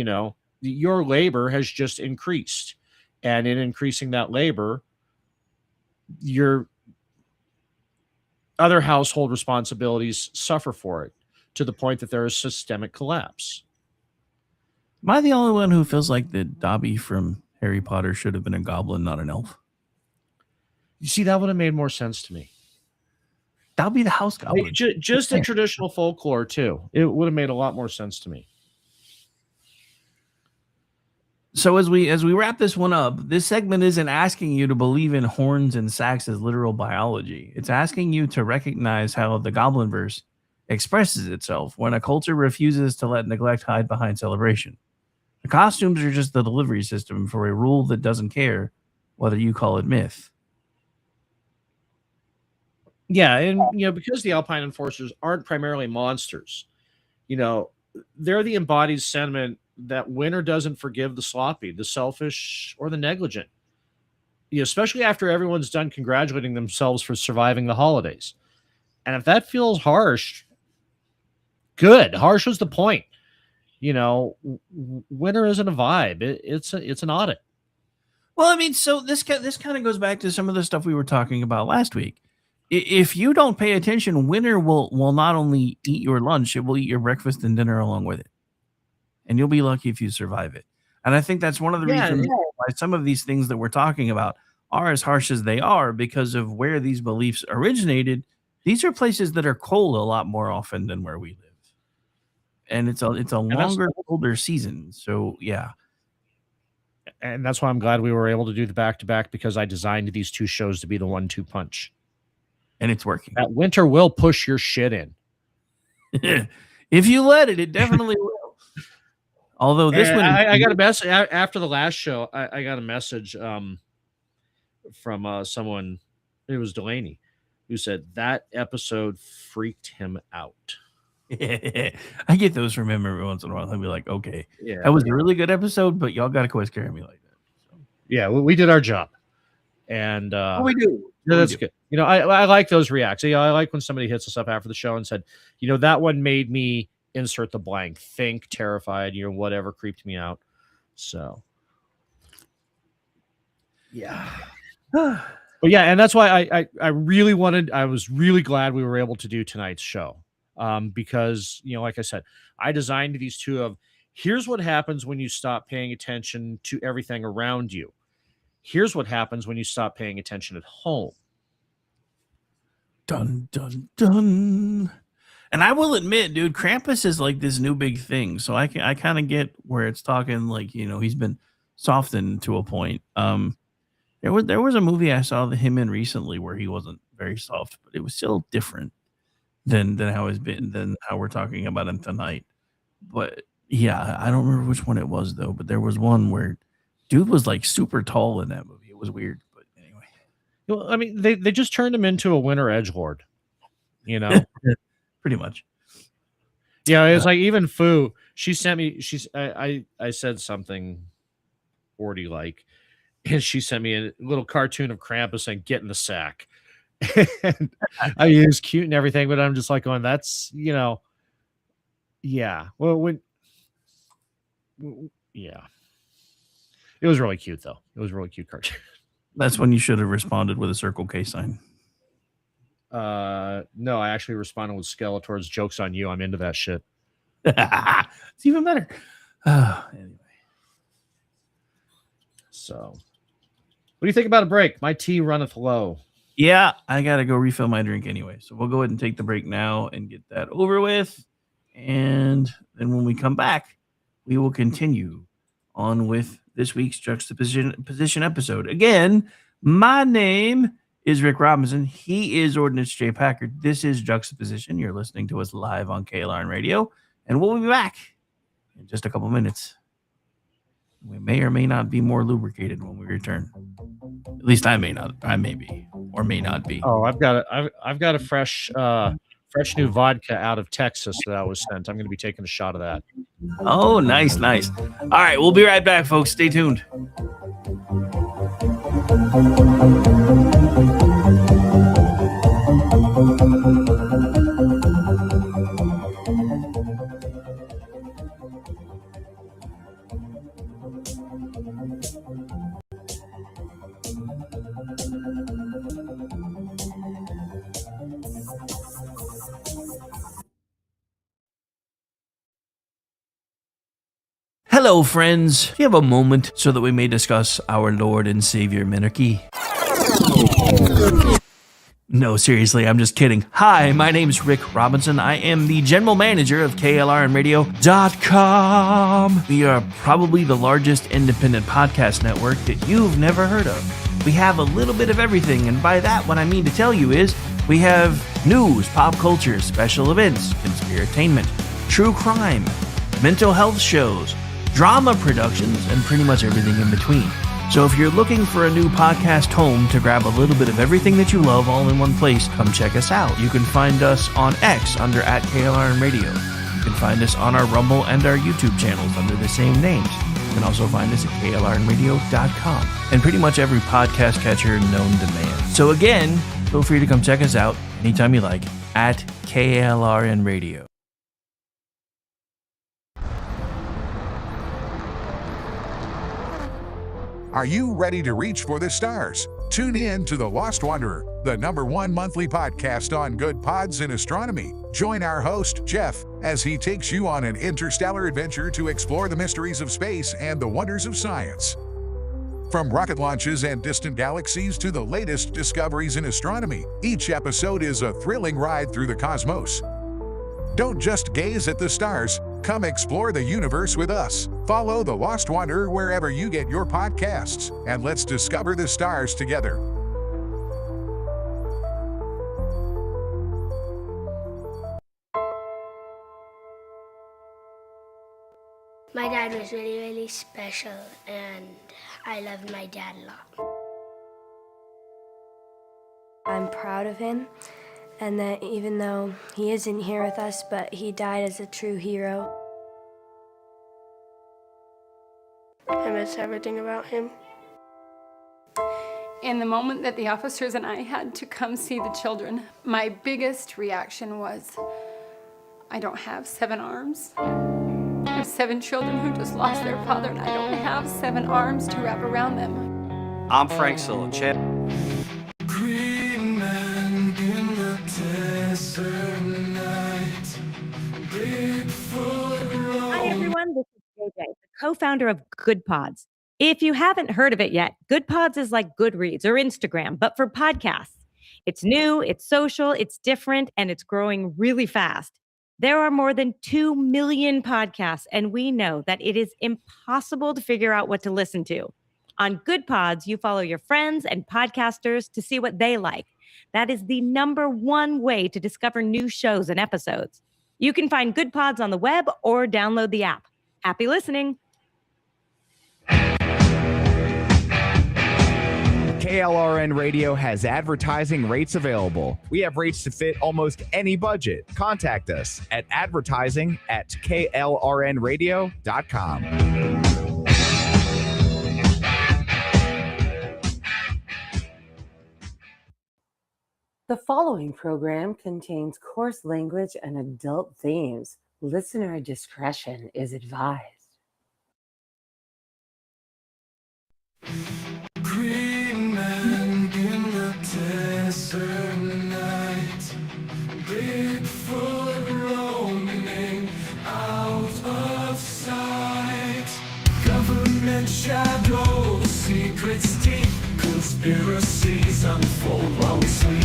your labor has just increased. And in increasing that labor, your other household responsibilities suffer for it, to the point that there is systemic collapse. Am I the only one who feels like that Dobby from Harry Potter should have been a goblin, not an elf? You see, that would have made more sense to me. Dobby the house goblin. Just in traditional folklore, too. It would have made a lot more sense to me. So as we wrap this one up, this segment isn't asking you to believe in horns and sacks as literal biology. It's asking you to recognize how the Goblinverse expresses itself when a culture refuses to let neglect hide behind celebration. The costumes are just the delivery system for a rule that doesn't care whether you call it myth. Yeah, and because the Alpine Enforcers aren't primarily monsters, they're the embodied sentiment that winter doesn't forgive the sloppy, the selfish, or the negligent. Especially after everyone's done congratulating themselves for surviving the holidays. And if that feels harsh, good. Harsh was the point. Winter isn't a vibe. It's an audit. Well, I mean, so this kind of goes back to some of the stuff we were talking about last week. If you don't pay attention, winter will not only eat your lunch, it will eat your breakfast and dinner along with it. And you'll be lucky if you survive it. And I think that's one of the reasons why some of these things that we're talking about are as harsh as they are, because of where these beliefs originated. These are places that are cold a lot more often than where we live. And it's a longer, colder season. So, yeah. And that's why I'm glad we were able to do the back-to-back, because I designed these two shows to be the 1-2 punch. And it's working. That winter will push your shit in. If you let it, it definitely will. Although this one, I got a message after the last show. I got a message from someone. It was Delaney, who said that episode freaked him out. I get those from him every once in a while. I'll be like, okay, yeah, that was a really good episode, but y'all got to quit scaring me like that. So. Yeah, we did our job, and we do. Yeah, that's good. I like those reacts. I like when somebody hits us up after the show and said, that one made me insert the blank, think, terrified, whatever, creeped me out. So, yeah. But yeah, and that's why I was really glad we were able to do tonight's show. Because, like I said, I designed these two of, here's what happens when you stop paying attention to everything around you. Here's what happens when you stop paying attention at home. Dun, dun, dun. And I will admit, dude, Krampus is like this new big thing. So I kind of get where it's talking like, he's been softened to a point. There was a movie I saw him in recently where he wasn't very soft, but it was still different than how it's been than how we're talking about him tonight. But yeah, I don't remember which one it was though. But there was one where dude was like super tall in that movie. It was weird, but anyway. Well, I mean, they just turned him into a winter edgelord, you know. Pretty much. Yeah, it's like even Fu. She sent me. I said something, 40 like, and she sent me a little cartoon of Krampus saying, "Get in the sack." And I mean, it's cute and everything, but I'm just like going, "That's yeah." Well, yeah, it was really cute though. It was a really cute cartoon. That's when you should have responded with a Circle K sign. No, I actually responded with Skeletor's jokes on you. I'm into that shit. It's even better. Anyway. So, what do you think about a break? My tea runneth low. Yeah, I gotta go refill my drink anyway. So we'll go ahead and take the break now and get that over with. And then when we come back, we will continue on with this week's Juxtaposition episode. Again, my name is Rick Robinson. He is Ordnance J. Packard. This is Juxtaposition. You're listening to us live on KLRN Radio. And we'll be back in just a couple minutes. We may or may not be more lubricated when we return. At least I may not. I may be, or may not be. Oh, I've got a fresh new vodka out of Texas that I was sent. I'm going to be taking a shot of that. Oh, nice. All right, we'll be right back, folks. Stay tuned. Hello, friends. Do you have a moment so that we may discuss our Lord and Savior Minarchy? No, seriously, I'm just kidding. Hi, my name's Rick Robinson. I am the general manager of KLRNradio.com. We are probably the largest independent podcast network that you've never heard of. We have a little bit of everything, and by that, what I mean to tell you is we have news, pop culture, special events, conspiratainment, true crime, mental health shows, drama productions, and pretty much everything in between. So if you're looking for a new podcast home to grab a little bit of everything that you love all in one place, come check us out. You can find us on X under @KLRN Radio. You can find us on our Rumble and our YouTube channels under the same names. You can also find us at KLRNradio.com and pretty much every podcast catcher known to man. So again, feel free to come check us out anytime you like at KLRN Radio. Are you ready to reach for the stars? Tune in to The Lost Wanderer, the #1 monthly podcast on good pods in astronomy. Join our host, Jeff, as he takes you on an interstellar adventure to explore the mysteries of space and the wonders of science. From rocket launches and distant galaxies to the latest discoveries in astronomy, each episode is a thrilling ride through the cosmos. Don't just gaze at the stars, come explore the universe with us. Follow The Lost Wanderer wherever you get your podcasts, and let's discover the stars together. My dad was really, really special, and I loved my dad a lot. I'm proud of him, and that even though he isn't here with us, but he died as a true hero. I miss everything about him. In the moment that the officers and I had to come see the children, my biggest reaction was, I don't have 7 arms. I have 7 children who just lost their father, and I don't have 7 arms to wrap around them. I'm Frank Silachet. Green man in the desert night. Bigfoot Hi, everyone. This is JJ, the co-founder of Good Pods. If you haven't heard of it yet, Good Pods is like Goodreads or Instagram, but for podcasts. It's new, it's social, it's different, and it's growing really fast. There are more than 2 million podcasts, and we know that it is impossible to figure out what to listen to. On Good Pods, you follow your friends and podcasters to see what they like. That is the number one way to discover new shows and episodes. You can find Good Pods on the web or download the app. Happy listening. KLRN Radio has advertising rates available. We have rates to fit almost any budget. Contact us at advertising@klrnradio.com. The following program contains coarse language and adult themes. Listener discretion is advised. Green man in the desert night, Bigfoot roaming out of sight. Government shadows, secrets deep, conspiracies unfold while we sleep.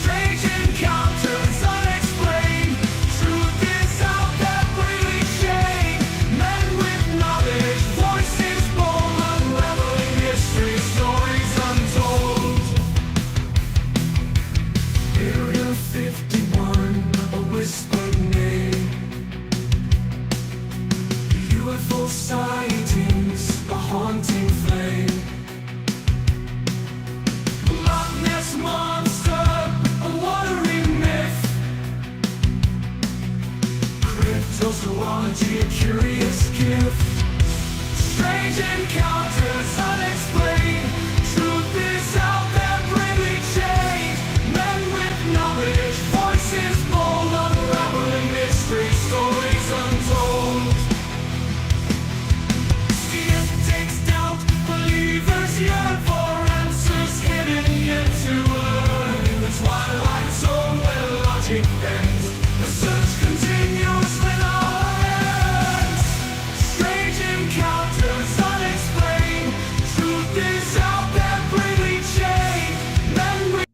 Strange encounters unexplained, truth is out that really shame. Men with knowledge, voices bold, unraveling history, stories untold. Area 51, a whispered name. UFO sightings, a haunting flame. Loch Ness monster, a watery myth. Cryptozoology, a curious gift. Strange encounters unexplained. Truth is out that really change. Men with knowledge, voices bold, unraveling mystery, stories untold. Skeptics doubt, believers yearn for answers hidden yet to learn. In the twilight zone where logic ends, the search continues with all ends. Strange encounters unexplained. Truth is out that really change. Men with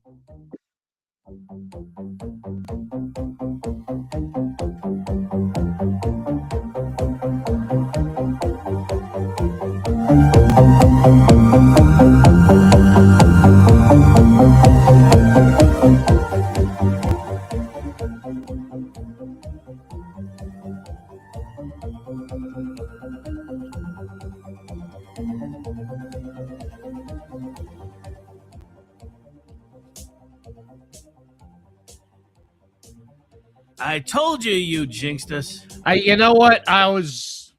I told you, you jinxed us. You know what? I was,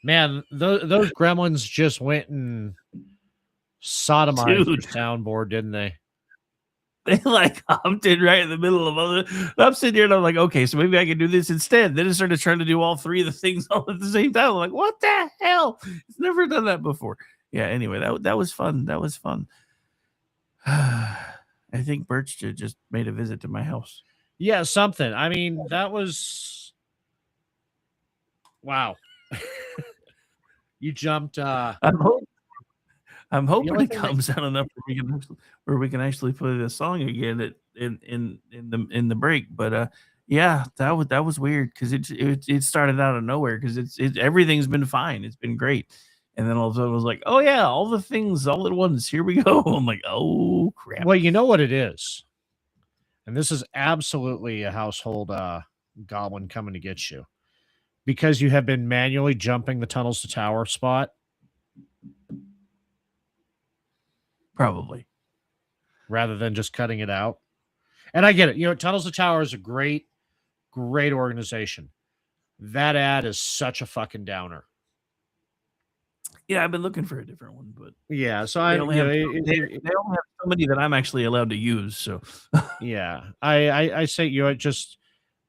man. Those gremlins just went and sodomized your Dude. soundboard, didn't they? They like humped it right in the middle of other. I'm sitting here and I'm like, okay, so maybe I can do this instead. Then it started trying to do all three of the things all at the same time. I'm like, what the hell? It's never done that before. Yeah. Anyway, that was fun. That was fun. I think Birch just made a visit to my house. Yeah, something. I mean, that was wow. You jumped. I'm hoping only it thing that- comes out enough where we can actually play the song again in the break. But yeah, that was weird because it started out of nowhere because everything's been fine. It's been great. And then all of a sudden it was like, oh yeah, all the things all at once. Here we go. I'm like, oh crap. Well, you know what it is, and this is absolutely a household goblin coming to get you because you have been manually jumping the tunnels to tower spot. Probably. Rather than just cutting it out. And I get it. You know, Tunnels to Tower is a great organization. That ad is such a fucking downer. Yeah, I've been looking for a different one, but yeah, so they only have so many that I'm actually allowed to use. So yeah, I say, you know, just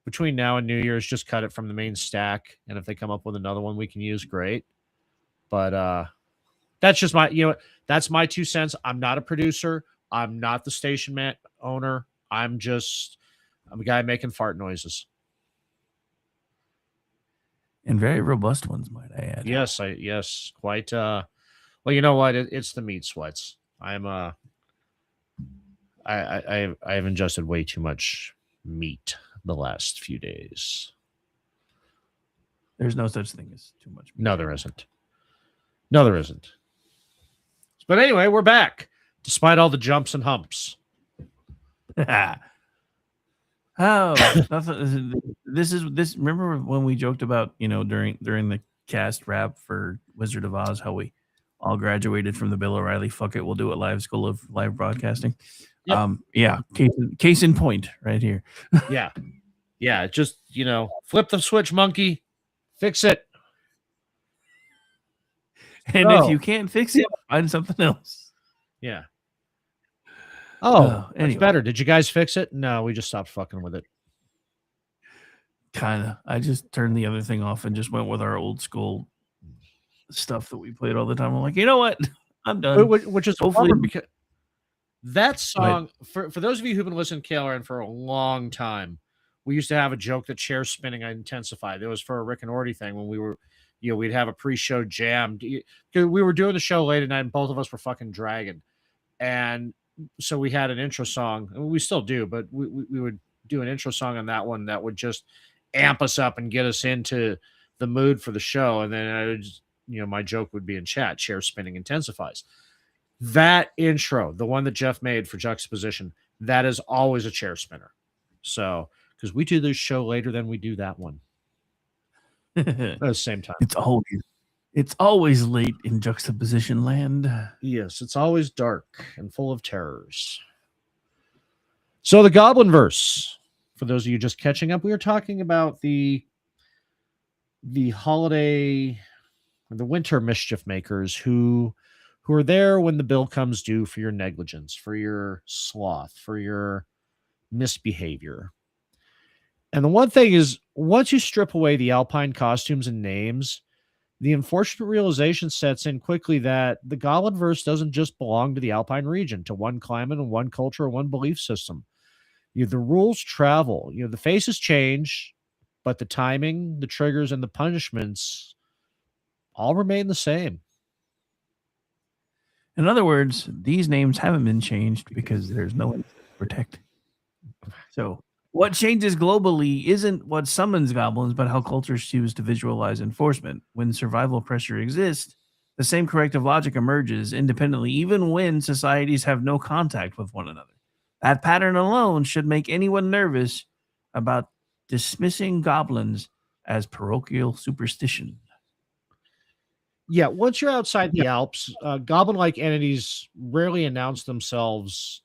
between now and New Year's, just cut it from the main stack, and if they come up with another one we can use, great. But that's just my, you know, that's my 2 cents. I'm not a producer. I'm not the station owner. I'm a guy making fart noises. And very robust ones, might I add. Yes, quite. Well, you know what? It's the meat sweats. I have ingested way too much meat the last few days. There's no such thing as too much meat. No, there isn't. No, there isn't. But anyway, we're back, despite all the jumps and humps. This. Remember when we joked about, during the cast wrap for Wizard of Oz, how we all graduated from the Bill O'Reilly "fuck it, we'll do it live" school of live broadcasting. Yep. Yeah. Case in point, right here. Yeah. Just flip the switch, monkey. Fix it. And if you can't fix it, find something else. Yeah. Anyway. It's better. Did you guys fix it? No, we just stopped fucking with it. Kinda. I just turned the other thing off and just went with our old school stuff that we played all the time. I'm like, you know what? I'm done. Which is hopefully because that song, for those of you who've been listening to KLRN for a long time, we used to have a joke that chair spinning intensified. It was for a Rick and Morty thing when we were, we'd have a pre-show jam. We were doing the show late at night and both of us were fucking dragging. And so we had an intro song, and we still do, but we would do an intro song on that one that would just amp us up and get us into the mood for the show. And then I would just, my joke would be in chat, chair spinning intensifies. That intro, the one that Jeff made for Juxtaposition, that is always a chair spinner. So, because we do this show later than we do that one. At the same time. It's always late in Juxtaposition land. Yes, it's always dark and full of terrors. So the Goblinverse, for those of you just catching up, we were talking about the holiday, the winter mischief makers who are there when the bill comes due for your negligence, for your sloth, for your misbehavior. And the one thing is, once you strip away the Alpine costumes and names, the unfortunate realization sets in quickly that the Goblinverse doesn't just belong to the Alpine region, to one climate and one culture or one belief system. The rules travel. The faces change, but the timing, the triggers, and the punishments all remain the same. In other words, these names haven't been changed because there's no one to protect. So what changes globally isn't what summons goblins, but how cultures choose to visualize enforcement. When survival pressure exists, the same corrective logic emerges independently, even when societies have no contact with one another. That pattern alone should make anyone nervous about dismissing goblins as parochial superstition. Yeah, once you're outside the Alps, goblin-like entities rarely announce themselves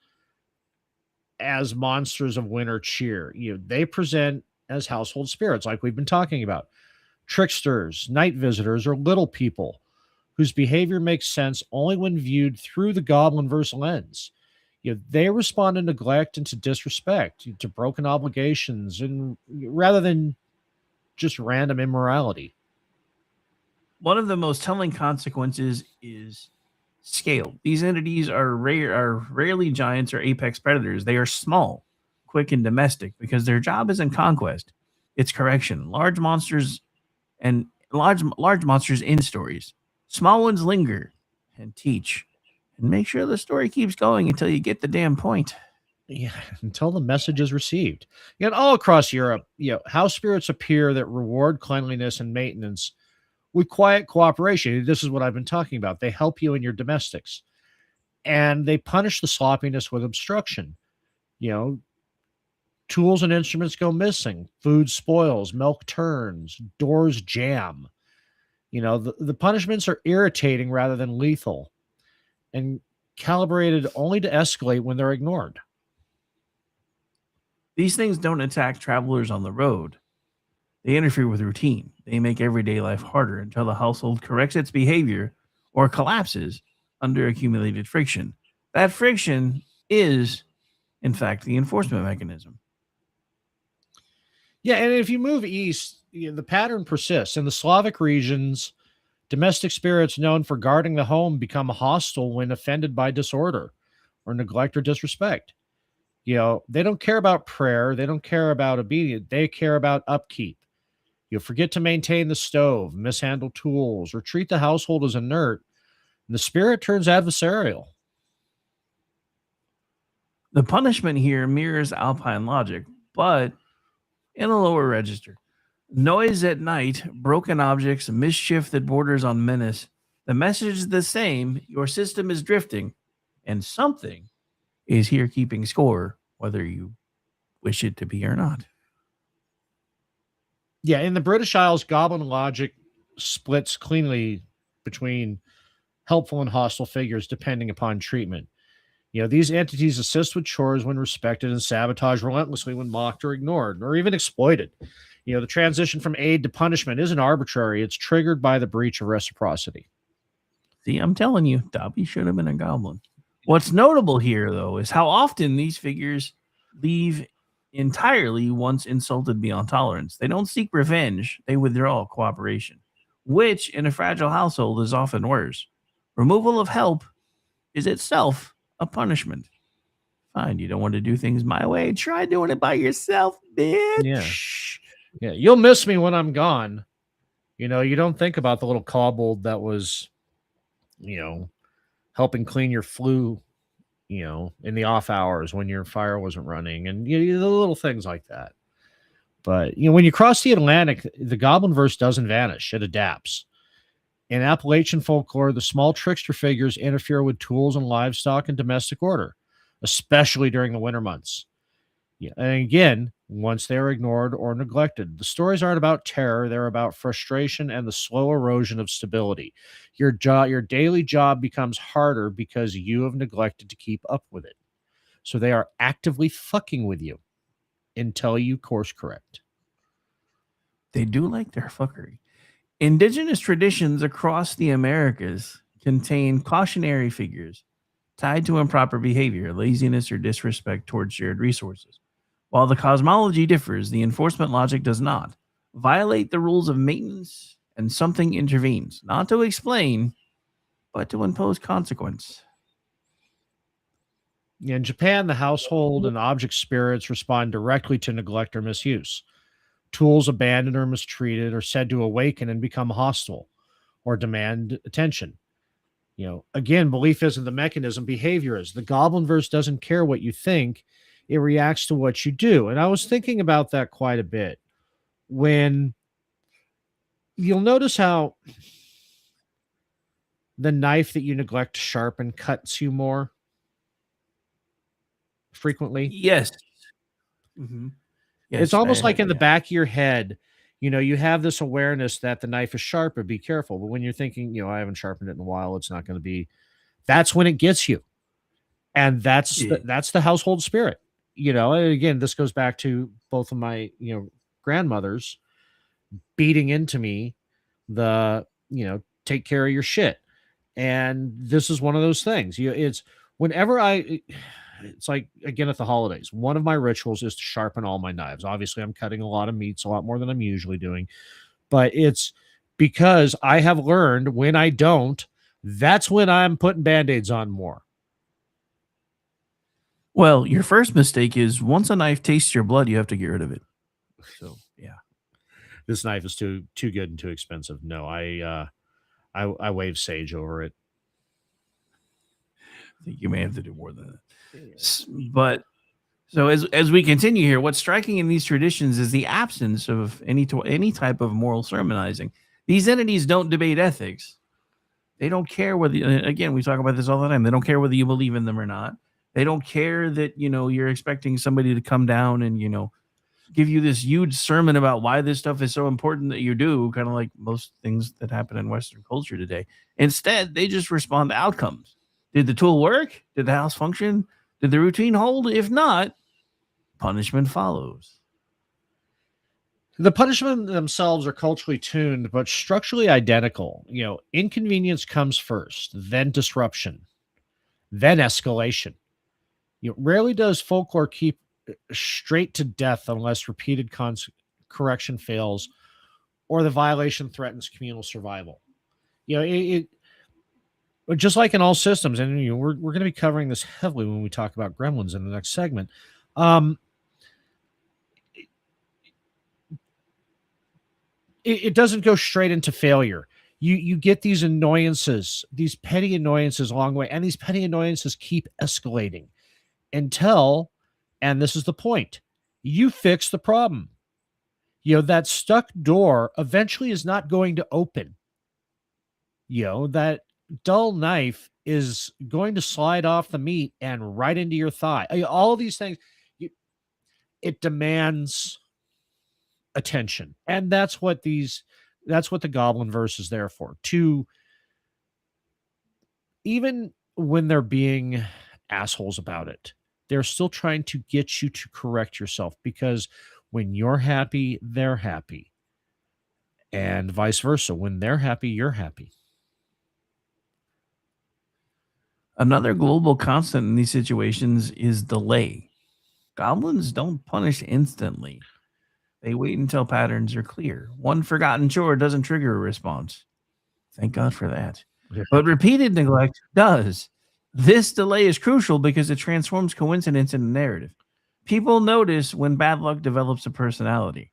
as monsters of winter cheer. They present as household spirits, like we've been talking about. Tricksters, night visitors, or little people whose behavior makes sense only when viewed through the Goblinverse lens. They respond to neglect and to disrespect, to broken obligations, and rather than just random immorality. One of the most telling consequences is scale. These entities are rarely giants or apex predators. They are small, quick, and domestic because their job isn't conquest; it's correction. Large monsters in stories. Small ones linger and teach, and make sure the story keeps going until you get the damn point. Yeah, until the message is received. Yet all across Europe, house spirits appear that reward cleanliness and maintenance with quiet cooperation. This is what I've been talking about. They help you in your domestics, and they punish the sloppiness with obstruction. Tools and instruments go missing, food spoils, milk turns, doors jam. The punishments are irritating rather than lethal, and calibrated only to escalate when they're ignored. These things don't attack travelers on the road. They interfere with routine. They make everyday life harder until the household corrects its behavior or collapses under accumulated friction. That friction is, in fact, the enforcement mechanism. Yeah, and if you move east, the pattern persists. In the Slavic regions, domestic spirits known for guarding the home become hostile when offended by disorder or neglect or disrespect. They don't care about prayer. They don't care about obedience. They care about upkeep. Forget to maintain the stove, mishandle tools, or treat the household as inert, and the spirit turns adversarial. The punishment here mirrors Alpine logic. but in a lower register. Noise at night, broken objects, mischief that borders on menace. The message is the same. Your system is drifting, and something is here keeping score, whether you wish it to be or not. Yeah, in the British Isles, goblin logic splits cleanly between helpful and hostile figures depending upon treatment. These entities assist with chores when respected and sabotage relentlessly when mocked or ignored or even exploited. The transition from aid to punishment isn't arbitrary. It's triggered by the breach of reciprocity. See, I'm telling you, Dobby should have been a goblin. What's notable here, though, is how often these figures leave entirely once insulted beyond tolerance. They don't seek revenge, they withdraw cooperation, which in a fragile household is often worse. Removal of help is itself a punishment. Fine, you don't want to do things my way. Try doing it by yourself, bitch. Yeah, you'll miss me when I'm gone. You don't think about the little kobold that was, helping clean your flue, in the off hours when your fire wasn't running, and the little things like that. But when you cross the Atlantic, the Goblinverse doesn't vanish; it adapts. In Appalachian folklore, the small trickster figures interfere with tools and livestock and domestic order, especially during the winter months. Yeah, and again, once they are ignored or neglected, the stories aren't about terror; they're about frustration and the slow erosion of stability. Your daily job becomes harder because you have neglected to keep up with it. So they are actively fucking with you until you course correct. They do like their fuckery. Indigenous traditions across the Americas contain cautionary figures tied to improper behavior, laziness, or disrespect towards shared resources. While the cosmology differs, the enforcement logic does not. Violate the rules of maintenance, and something intervenes, not to explain, but to impose consequence. In Japan, the household and object spirits respond directly to neglect or misuse. Tools abandoned or mistreated are said to awaken and become hostile or demand attention. Again, belief isn't the mechanism, behavior is. The Goblinverse doesn't care what you think, it reacts to what you do. And I was thinking about that quite a bit. When you'll notice how the knife that you neglect to sharpen cuts you more frequently. Yes. Mm-hmm. Yes, It's almost like in the back of your head, you have this awareness that the knife is sharp, but be careful. But when you're thinking, I haven't sharpened it in a while, it's not going to be, that's when it gets you. And that's the household spirit. And again, this goes back to both of my, grandmothers beating into me take care of your shit. And this is one of those things. It's whenever it's like, again, at the holidays, one of my rituals is to sharpen all my knives. Obviously, I'm cutting a lot of meats, a lot more than I'm usually doing, but it's because I have learned when I don't, that's when I'm putting Band-Aids on more. Well, your first mistake is once a knife tastes your blood, you have to get rid of it. So, yeah. This knife is too good and too expensive. No, I wave sage over it. I think you may have to do more than that. But so as we continue here, what's striking in these traditions is the absence of any type of moral sermonizing. These entities don't debate ethics. They don't care whether, again, we talk about this all the time. They don't care whether you believe in them or not. They don't care that, you're expecting somebody to come down and, give you this huge sermon about why this stuff is so important that you do, kind of like most things that happen in Western culture today. Instead, they just respond to outcomes. Did the tool work? Did the house function? Did the routine hold? If not, punishment follows. The punishment themselves are culturally tuned, but structurally identical. Inconvenience comes first, then disruption, then escalation. Rarely does folklore keep straight to death unless repeated correction fails or the violation threatens communal survival. It just like in all systems, and we're going to be covering this heavily when we talk about gremlins in the next segment. It doesn't go straight into failure. You get these annoyances, these petty annoyances along the way, and these petty annoyances keep escalating until, and this is the point, you fix the problem. That stuck door eventually is not going to open. That dull knife is going to slide off the meat and right into your thigh. All of these things, it demands attention. And that's what the Goblinverse is there for. To, even when they're being assholes about it, they're still trying to get you to correct yourself, because when you're happy, they're happy. And vice versa. When they're happy, you're happy. Another global constant in these situations is delay. Goblins don't punish instantly. They wait until patterns are clear. One forgotten chore doesn't trigger a response. Thank God for that. But repeated neglect does. This delay is crucial because it transforms coincidence into narrative. People notice when bad luck develops a personality.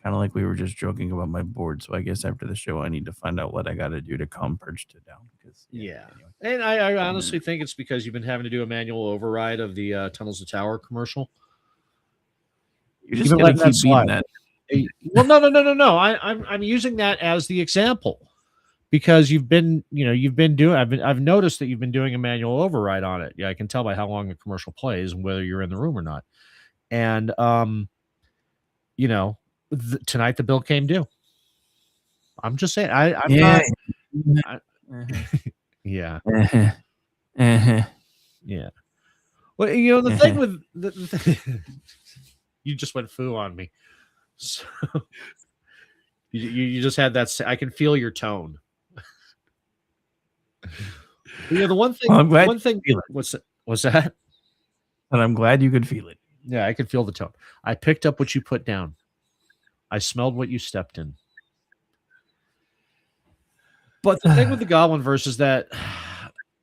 Kind of like we were just joking about my board. So I guess after the show, I need to find out what I got to do to calm Perched it down. Yeah. Anyway. And I honestly think it's because you've been having to do a manual override of the Tunnels to Tower commercial. You're just going to keep beating that. Well, no. I'm using that as the example, because you've been doing. I've noticed that you've been doing a manual override on it. Yeah, I can tell by how long the commercial plays and whether you're in the room or not. And tonight the bill came due. I'm just saying. Yeah. Yeah. Well, the thing with you just went foo on me. So you just had that. I can feel your tone. The one thing. Well, I'm glad one thing. What's that? And I'm glad you could feel it. Yeah, I could feel the tone. I picked up what you put down. I smelled what you stepped in. But the thing with the Goblinverse is that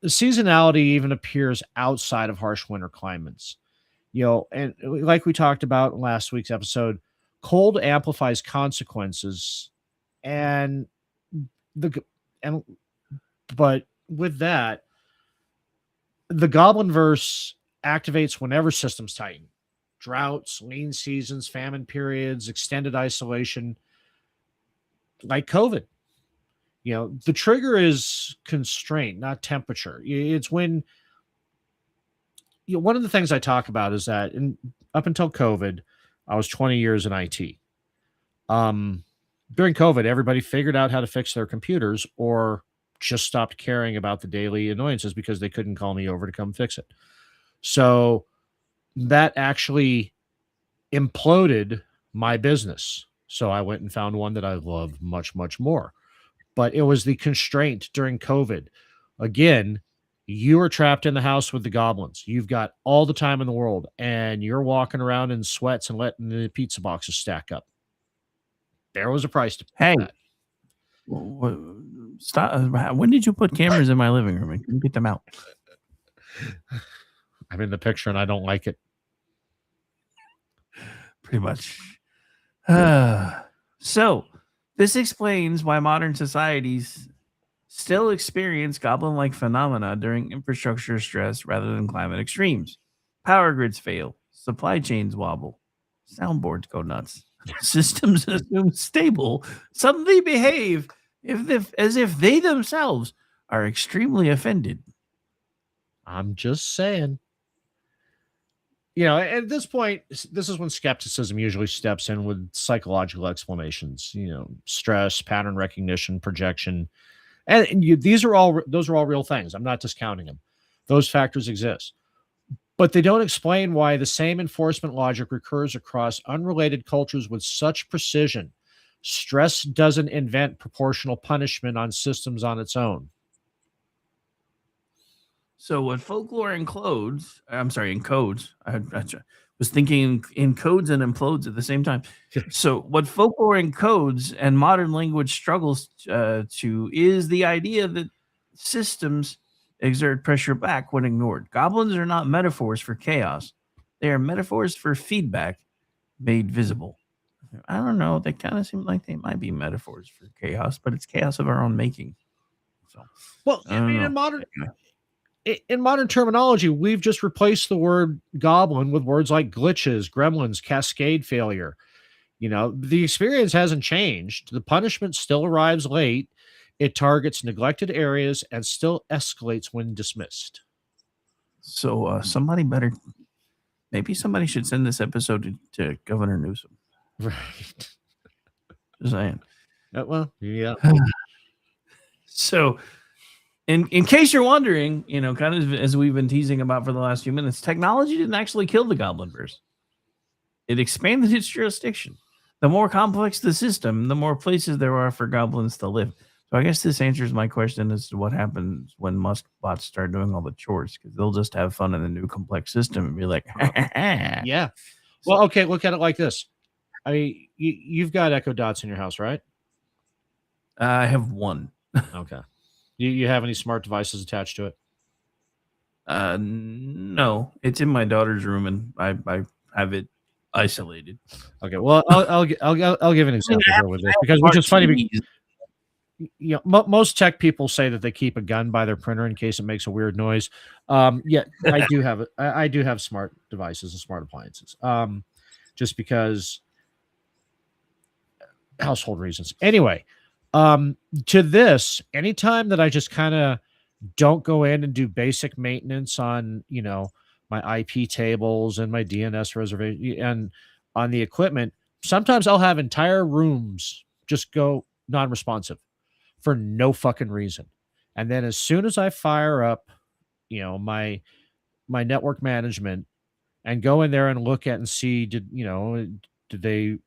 the seasonality even appears outside of harsh winter climates. And like we talked about in last week's episode, cold amplifies consequences, but with that, the Goblinverse activates whenever systems tighten. Droughts, lean seasons, famine periods, extended isolation, like COVID. The trigger is constraint, not temperature. It's when one of the things I talk about is that up until COVID, I was 20 years in IT. During COVID, everybody figured out how to fix their computers or just stopped caring about the daily annoyances because they couldn't call me over to come fix it. So that actually imploded my business. So I went and found one that I love much, much more. But it was the constraint during COVID. Again, you are trapped in the house with the goblins. You've got all the time in the world, and you're walking around in sweats and letting the pizza boxes stack up. There was a price to pay. Hey, stop! When did you put cameras in my living room? I couldn't get them out. I'm in the picture, and I don't like it. Pretty much. So this explains why modern societies still experience goblin-like phenomena during infrastructure stress rather than climate extremes. Power grids fail, supply chains wobble, soundboards go nuts. Systems assumed stable suddenly behave as if they themselves are extremely offended. I'm just saying. At this point, this is when skepticism usually steps in with psychological explanations. Stress, pattern recognition, projection, and those are all real things. I'm not discounting them; those factors exist, but they don't explain why the same enforcement logic recurs across unrelated cultures with such precision. Stress doesn't invent proportional punishment on systems on its own. So what folklore encodes, I was thinking encodes and implodes at the same time. So what folklore encodes and modern language struggles to is the idea that systems exert pressure back when ignored. Goblins are not metaphors for chaos. They are metaphors for feedback made visible. I don't know. They kind of seem like they might be metaphors for chaos, but it's chaos of our own making. So, well, I mean, in in modern terminology, we've just replaced the word goblin with words like glitches, gremlins, cascade failure. The experience hasn't changed. The punishment still arrives late. It targets neglected areas and still escalates when dismissed. So maybe somebody should send this episode to Governor Newsom. Right. Just saying. Well, yeah. So, in case you're wondering, kind of as we've been teasing about for the last few minutes, technology didn't actually kill the Goblinverse. It expanded its jurisdiction. The more complex the system, the more places there are for goblins to live. So I guess this answers my question as to what happens when Musk bots start doing all the chores, because they'll just have fun in the new complex system and be like, yeah. Well, okay, look at it like this. I mean, you've got Echo Dots in your house, right? I have one. Okay. You have any smart devices attached to it? No, it's in my daughter's room, and I have it isolated. Okay. Well, I'll give an example here with this, because which is funny. Because, most tech people say that they keep a gun by their printer in case it makes a weird noise. Yeah, I do have I do have smart devices and smart appliances. Just because household reasons. Anyway, to this, anytime that I just kind of don't go in and do basic maintenance on, my IP tables and my DNS reservation and on the equipment, sometimes I'll have entire rooms just go non-responsive for no fucking reason. And then as soon as I fire up, my network management and go in there and look at and see, did they,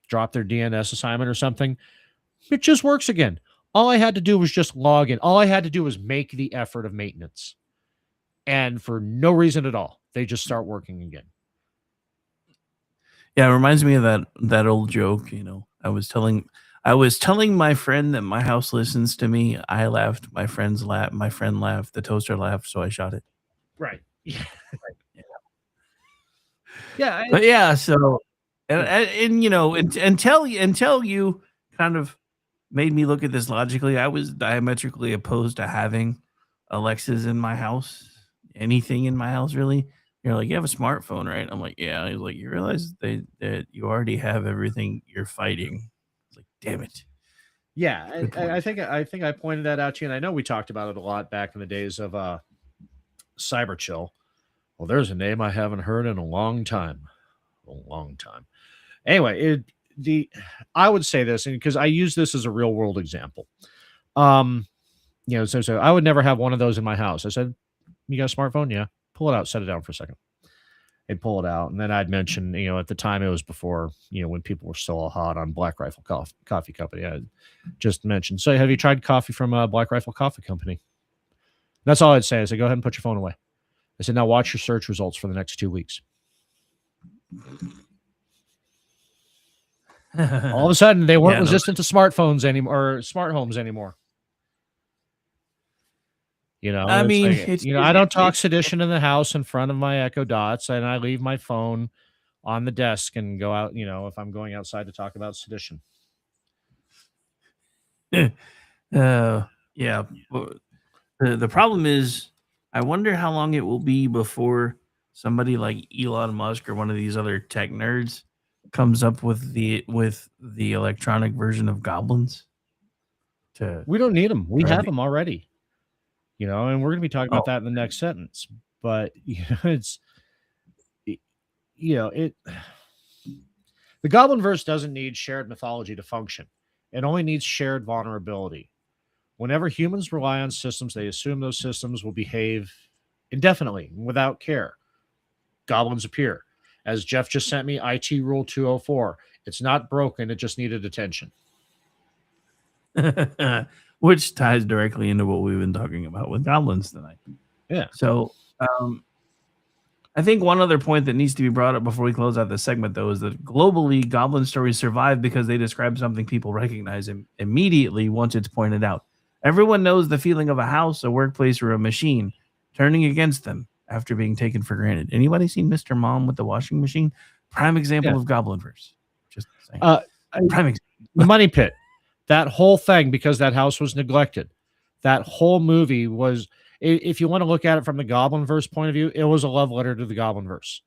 drop their DNS assignment or something, it just works again. All I had to do was just log in. All I had to do was make the effort of maintenance. And for no reason at all, they just start working again. Yeah, it reminds me of that old joke, I was telling my friend that my house listens to me. I laughed. My friend laughed. The toaster laughed, so I shot it. Right. Yeah. Yeah. But yeah, so until you kind of made me look at this logically, I was diametrically opposed to having Alexas in my house. Anything in my house, really. You're like, you have a smartphone, right? I'm like, yeah. He's like, you realize that you already have everything you're fighting. It's like, damn it. Yeah, I think I pointed that out to you, and I know we talked about it a lot back in the days of Cyber Chill. Well, there's a name I haven't heard in a long time. Anyway, I would say this, and because I use this as a real world example. So I would never have one of those in my house. I said, you got a smartphone? Yeah. Pull it out, set it down for a second. They'd pull it out. And then I'd mention, at the time it was before, when people were still all hot on Black Rifle Coffee Company. I just mentioned, so have you tried coffee from Black Rifle Coffee Company? That's all I'd say. I said, go ahead and put your phone away. I said, now watch your search results for the next 2 weeks. All of a sudden, they weren't resistant to smartphones anymore, or smart homes anymore. I mean, I don't talk sedition in the house in front of my Echo Dots, and I leave my phone on the desk and go out, if I'm going outside to talk about sedition. Yeah. The problem is, I wonder how long it will be before somebody like Elon Musk or one of these other tech nerds comes up with the electronic version of goblins. We don't need them. We have them already. And we're going to be talking about that in the next sentence. But the Goblinverse doesn't need shared mythology to function. It only needs shared vulnerability. Whenever humans rely on systems, they assume those systems will behave indefinitely without care. Goblins appear. As Jeff just sent me, IT Rule 204. It's not broken. It just needed attention. Which ties directly into what we've been talking about with goblins tonight. Yeah. So I think one other point that needs to be brought up before we close out this segment, though, is that globally, goblin stories survive because they describe something people recognize immediately once it's pointed out. Everyone knows the feeling of a house, a workplace, or a machine turning against them after being taken for granted. Anybody seen Mr. Mom with the washing machine? Prime example of Goblinverse. Just saying. Prime example. The Money Pit. That whole thing, because that house was neglected. That whole movie was, if you want to look at it from the Goblinverse point of view, it was a love letter to the Goblinverse.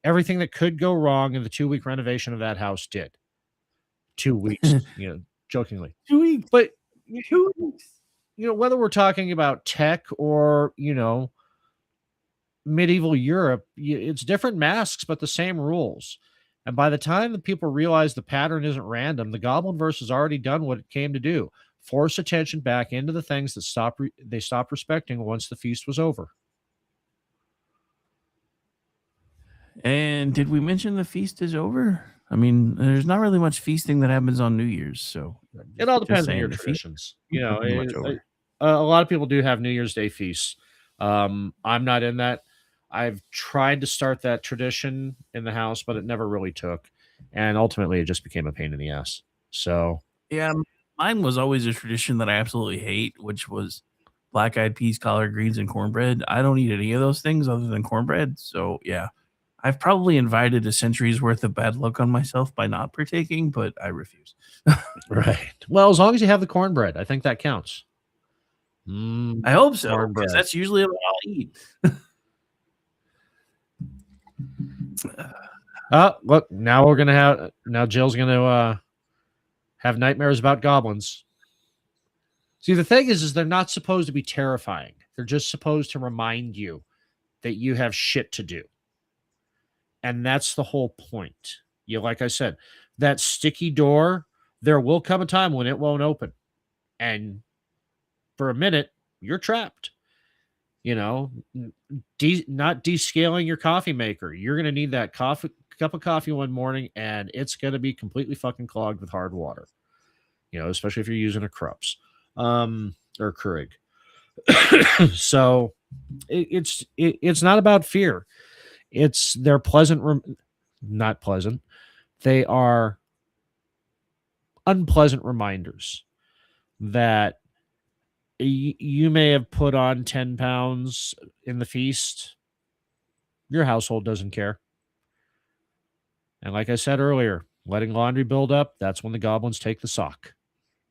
Everything that could go wrong in the 2-week renovation of that house did. 2 weeks, jokingly. 2 weeks. But 2 weeks. Whether we're talking about tech or, medieval Europe, it's different masks, but the same rules. And by the time the people realize the pattern isn't random, the Goblinverse has already done what it came to do: force attention back into the things that they stopped respecting once the feast was over. And did we mention the feast is over? I mean, there's not really much feasting that happens on New Year's, so it all depends on your traditions. A lot of people do have New Year's Day feasts. I'm not in that. I've tried to start that tradition in the house, but it never really took, and ultimately it just became a pain in the ass. So yeah, mine was always a tradition that I absolutely hate, which was black-eyed peas, collard greens, and cornbread. I don't eat any of those things other than cornbread. So yeah, I've probably invited a century's worth of bad luck on myself by not partaking, but I refuse. Right. Well, as long as you have the cornbread, I think that counts. I hope so, because that's usually what I'll eat. Look, now Jill's gonna have nightmares about goblins. See, the thing is they're not supposed to be terrifying. They're just supposed to remind you that you have shit to do. And that's the whole point. Like I said, that sticky door, there will come a time when it won't open. And for a minute, you're trapped. Not descaling your coffee maker. You're going to need that cup of coffee one morning, and it's going to be completely fucking clogged with hard water. Especially if you're using a Krups or Keurig. So it's not about fear. They're pleasant, not pleasant. They are unpleasant reminders that you may have put on 10 pounds in the feast. Your household doesn't care. And like I said earlier, letting laundry build up, that's when the goblins take the sock.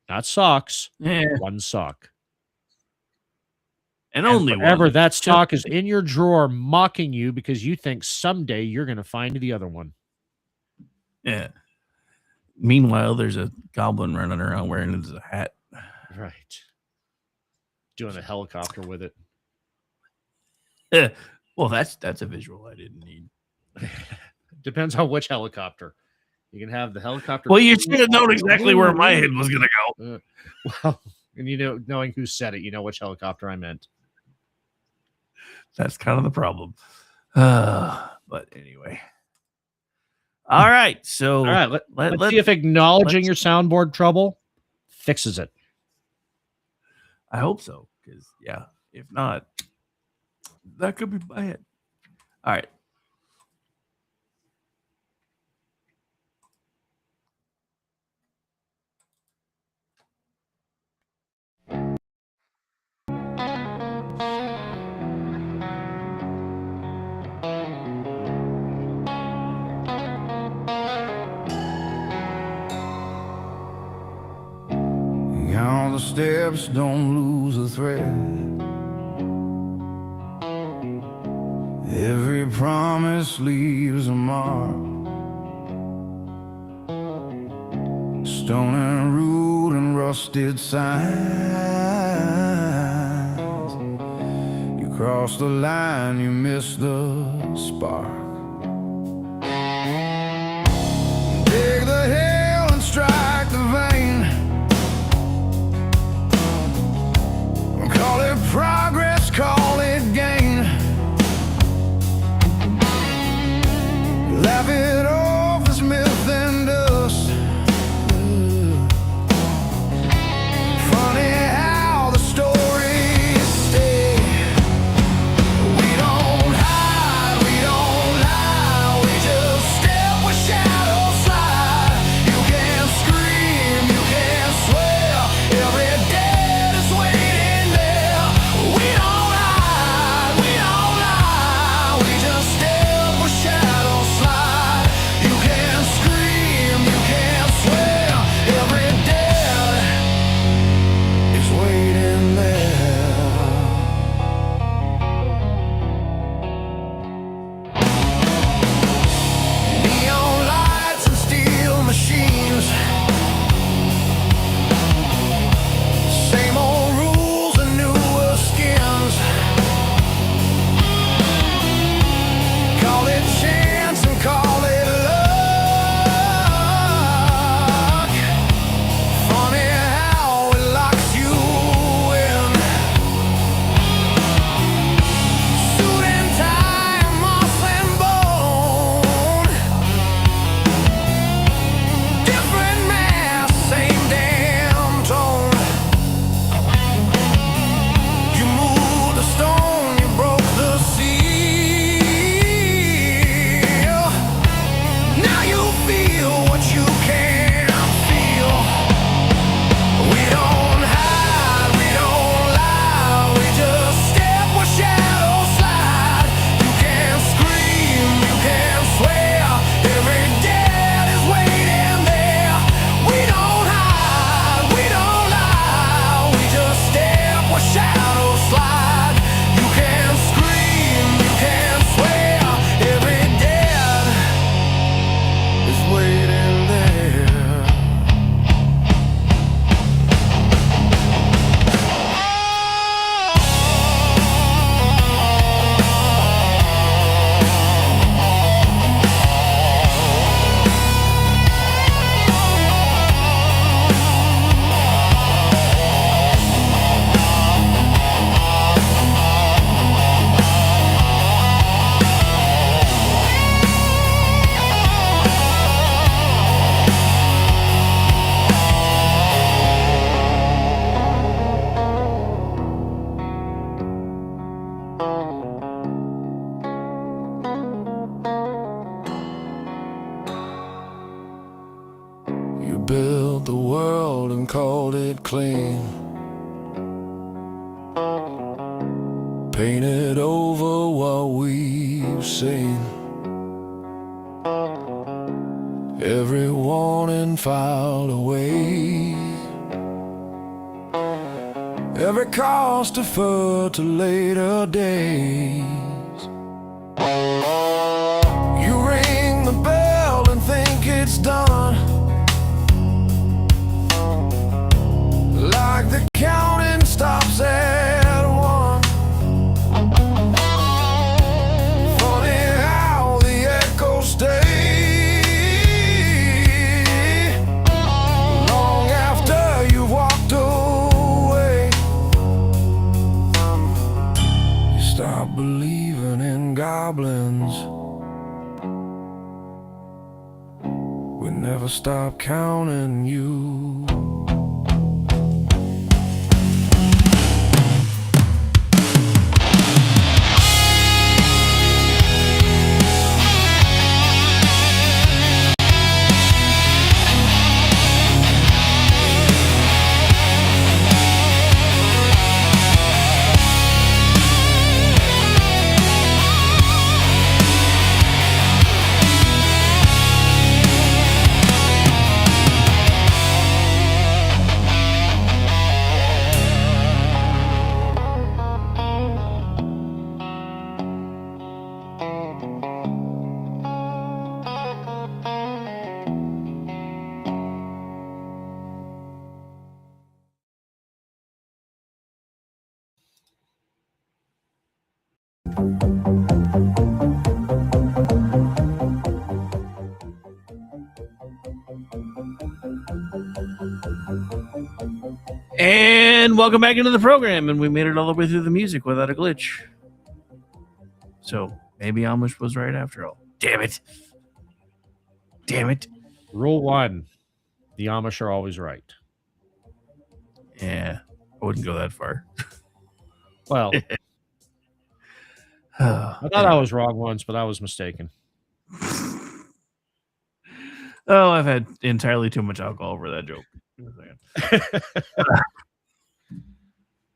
Not socks, one sock. And only forever, one. that sock is in your drawer mocking you because you think someday you're going to find the other one. Yeah. Meanwhile, there's a goblin running around wearing it as a hat. Right. Doing a helicopter with it. Well, that's a visual I didn't need. Depends on which helicopter. You can have the helicopter. Well, you should have known exactly where my head was going to go. Well, and knowing who said it, you know which helicopter I meant. That's kind of the problem. But anyway. All right. So let's see if acknowledging your soundboard trouble fixes it. I hope so, because if not, that could be my head. All right. Count the steps, don't lose a thread. Every promise leaves a mark. Stone and root and rusted signs. You cross the line, you miss the spark. Dig the hill and strike the vein. Call it progress, call it gain. Laugh it off as myth and dust. Funny how the stories stay. We don't hide, we don't lie. We just step where shadows slide. You can scream, you can swear. Every dead is waiting there. We don't hide. feel what you can't feel. We don't hide, we don't lie, we just step where shadows slide. You can scream, you can swear, every dead is waiting there. We don't hide, we don't lie, we just step where shadows slide. You can scream, you can swear, every dead is waiting there. You built the world and called it clean. Painted over what we've seen. Every warning filed away. Every cost deferred to later days. You ring the bell and think it's done. Like the counting stops at one. Funny how the echoes stay long after you've walked away. You stop believing in goblins. We never stop counting you. And welcome back into the program, and we made it all the way through the music without a glitch. So maybe Amish was right after all. Damn it. Damn it. Rule 1. The Amish are always right. Yeah, I wouldn't go that far. Well, I thought I was wrong once, but I was mistaken. Oh, I've had entirely too much alcohol for that joke.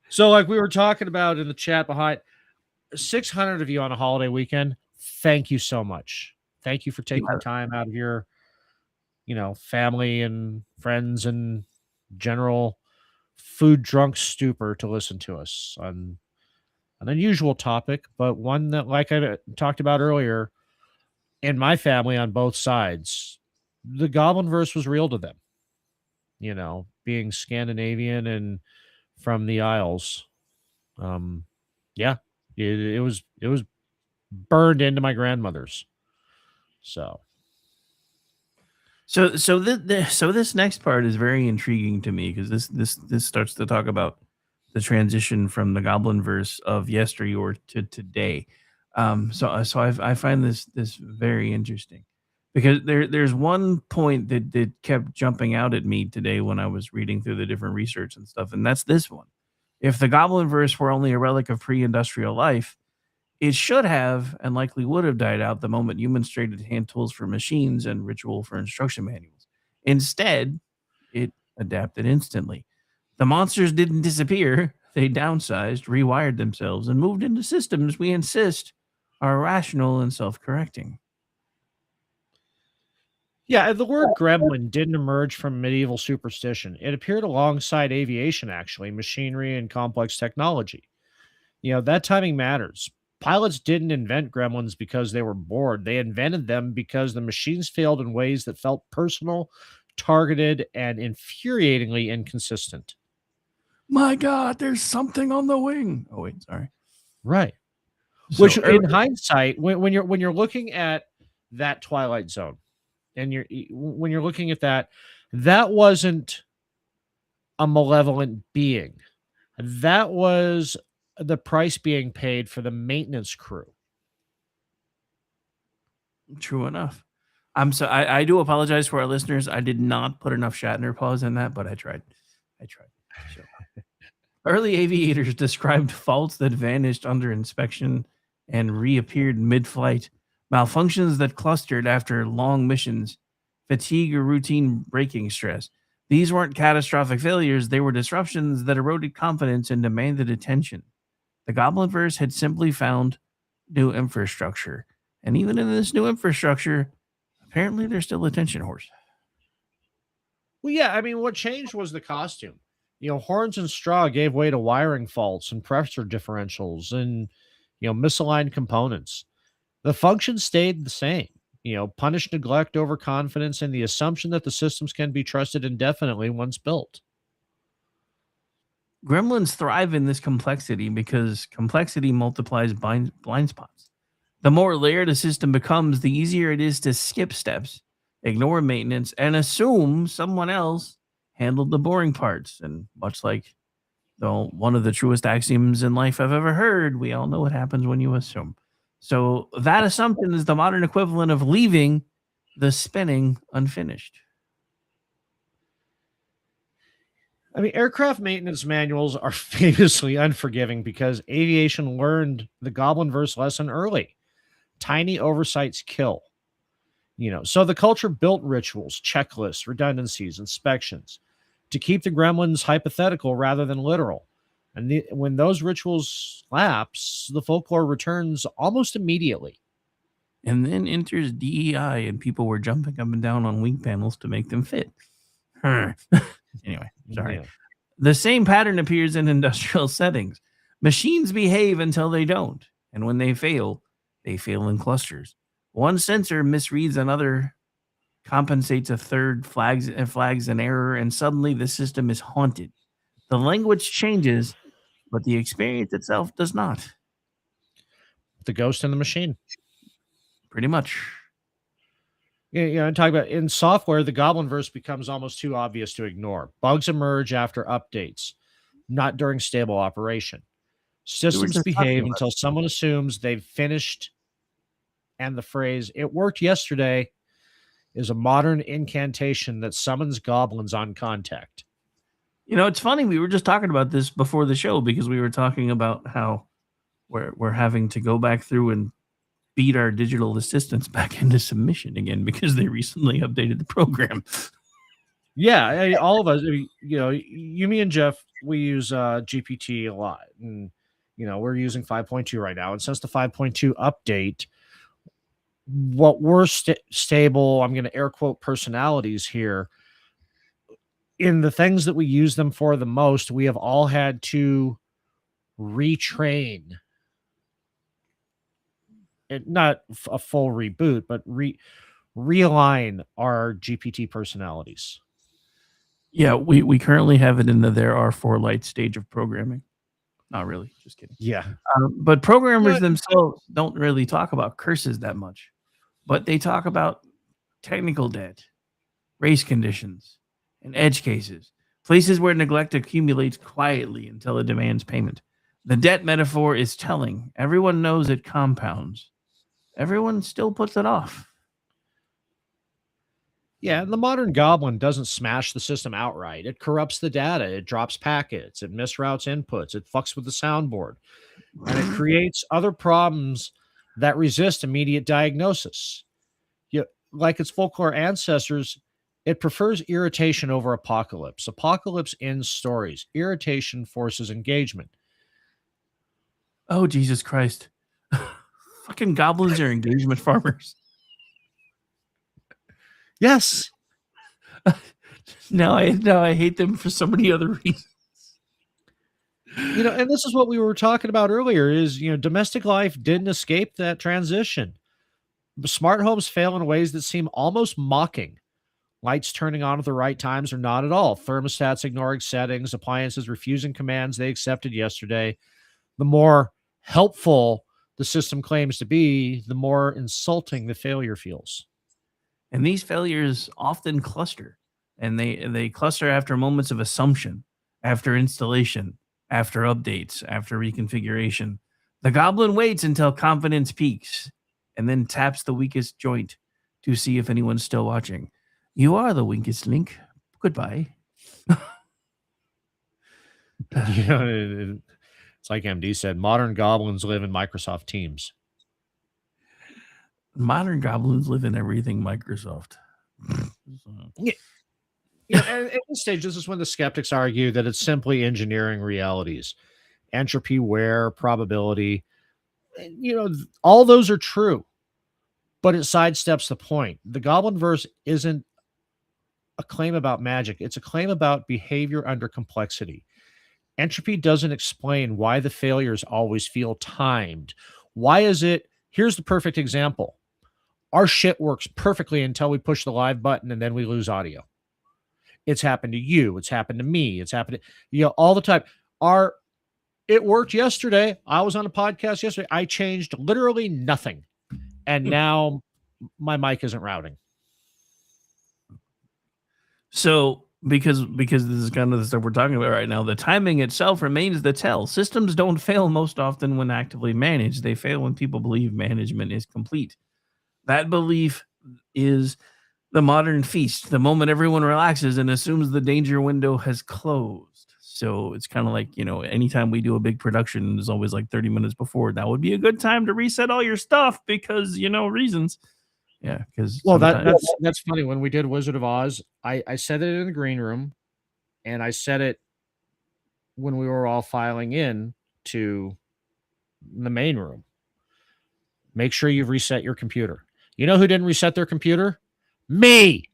So, like we were talking about in the chat behind, 600 of you on a holiday weekend. Thank you so much. Thank you for taking time out of your, family and friends and general food drunk stupor to listen to us on an unusual topic, but one that, like I talked about earlier, in my family on both sides, the Goblinverse was real to them. Being Scandinavian and from the Isles. Yeah, it was burned into my grandmother's. So this next part is very intriguing to me because this starts to talk about the transition from the Goblinverse of yesteryear to today. So I find this very interesting because there's one point that kept jumping out at me today when I was reading through the different research and stuff, and that's this one. If the Goblinverse were only a relic of pre-industrial life, It should have and likely would have died out the moment humans traded hand tools for machines and ritual for instruction manuals. Instead, it adapted instantly. The monsters didn't disappear, they downsized, rewired themselves, and moved into systems we insist are rational and self correcting. Yeah, the word gremlin didn't emerge from medieval superstition. It appeared alongside aviation, actually, machinery and complex technology. That timing matters. Pilots didn't invent gremlins because they were bored. They invented them because the machines failed in ways that felt personal, targeted, and infuriatingly inconsistent. My God, there's something on the wing. Oh, wait, sorry. Right. So Which, in hindsight, when you're looking at that Twilight Zone, and when you're looking at that wasn't a malevolent being. That was the price being paid for the maintenance crew. True enough. I do apologize for our listeners. I did not put enough Shatner pause in that, but I tried. So, early aviators described faults that vanished under inspection and reappeared mid-flight, malfunctions that clustered after long missions, fatigue or routine braking stress. These weren't catastrophic failures, they were disruptions that eroded confidence and demanded attention. The Goblinverse had simply found new infrastructure. And even in this new infrastructure, apparently there's still a tension horse. Well, yeah, I mean, what changed was the costume. Horns and straw gave way to wiring faults and pressure differentials and, misaligned components. The function stayed the same. Punish neglect, overconfidence, and the assumption that the systems can be trusted indefinitely once built. Gremlins thrive in this complexity because complexity multiplies blind spots. The more layered a system becomes, the easier it is to skip steps, ignore maintenance, and assume someone else handled the boring parts. And much like one of the truest axioms in life I've ever heard, we all know what happens when you assume. So that assumption is the modern equivalent of leaving the spinning unfinished. I mean, aircraft maintenance manuals are famously unforgiving because aviation learned the Goblinverse lesson early. Tiny oversights kill. So the culture built rituals, checklists, redundancies, inspections to keep the gremlins hypothetical rather than literal. And when those rituals lapse, the folklore returns almost immediately. And then enters DEI, and people were jumping up and down on wing panels to make them fit. Anyway, sorry. Yeah. The same pattern appears in industrial settings. Machines behave until they don't. And when they fail in clusters. One sensor misreads another, compensates a third, flags an error, and suddenly the system is haunted. The language changes, but the experience itself does not. The ghost in the machine. Pretty much. And talk about in software, the Goblinverse becomes almost too obvious to ignore. Bugs emerge after updates, not during stable operation. Systems behave until someone assumes they've finished, and the phrase, "it worked yesterday," is a modern incantation that summons goblins on contact. It's funny. We were just talking about this before the show because we were talking about how we're having to go back through and beat our digital assistants back into submission again because they recently updated the program. Yeah, all of us, you, me, and Jeff, we use GPT a lot, and we're using 5.2 right now. And since the 5.2 update, what we're stable, I'm going to air quote personalities here, in the things that we use them for the most, we have all had to retrain. Not a full reboot, but realign our GPT personalities. Yeah, we currently have it in the there are 4 light stage of programming. Not really, just kidding. Yeah. But programmers themselves don't really talk about curses that much, but they talk about technical debt, race conditions, and edge cases, places where neglect accumulates quietly until it demands payment. The debt metaphor is telling. Everyone knows it compounds. Everyone still puts it off. Yeah, the modern goblin doesn't smash the system outright. It corrupts the data. It drops packets. It misroutes inputs. It fucks with the soundboard. and it creates other problems that resist immediate diagnosis. Like its folklore ancestors, it prefers irritation over apocalypse. Apocalypse ends stories. Irritation forces engagement. Oh, Jesus Christ. Fucking goblins are engagement farmers. Yes. Now I hate them for so many other reasons. And this is what we were talking about earlier is, domestic life didn't escape that transition. Smart homes fail in ways that seem almost mocking. Lights turning on at the right times or not at all. Thermostats ignoring settings. Appliances refusing commands they accepted yesterday. The more helpful the system claims to be, the more insulting the failure feels. And these failures often cluster. And they cluster after moments of assumption, after installation, after updates, after reconfiguration. The goblin waits until confidence peaks and then taps the weakest joint to see if anyone's still watching. You are the weakest link. Goodbye. It's like MD said, modern goblins live in Microsoft Teams. Modern goblins live in everything Microsoft. And at this stage, this is when the skeptics argue that it's simply engineering realities. Entropy, wear, probability. All those are true, but it sidesteps the point. The Goblinverse isn't a claim about magic. It's a claim about behavior under complexity. Entropy doesn't explain why the failures always feel timed. Why is it? Here's the perfect example. Our shit works perfectly until we push the live button and then we lose audio. It's happened to you. It's happened to me. It's happened to all the time. It worked yesterday. I was on a podcast yesterday. I changed literally nothing. And now my mic isn't routing. So because this is kind of the stuff we're talking about right now, the timing itself remains the tell. Systems don't fail most often when actively managed. They fail when people believe management is complete. That belief is the modern feast, the moment everyone relaxes and assumes the danger window has closed. So it's kind of like, anytime we do a big production, there's always like 30 minutes before. That would be a good time to reset all your stuff because, reasons. Yeah, because that's funny. When we did Wizard of Oz, I said it in the green room, and I said it when we were all filing in to the main room. Make sure you've reset your computer. You know who didn't reset their computer? Me.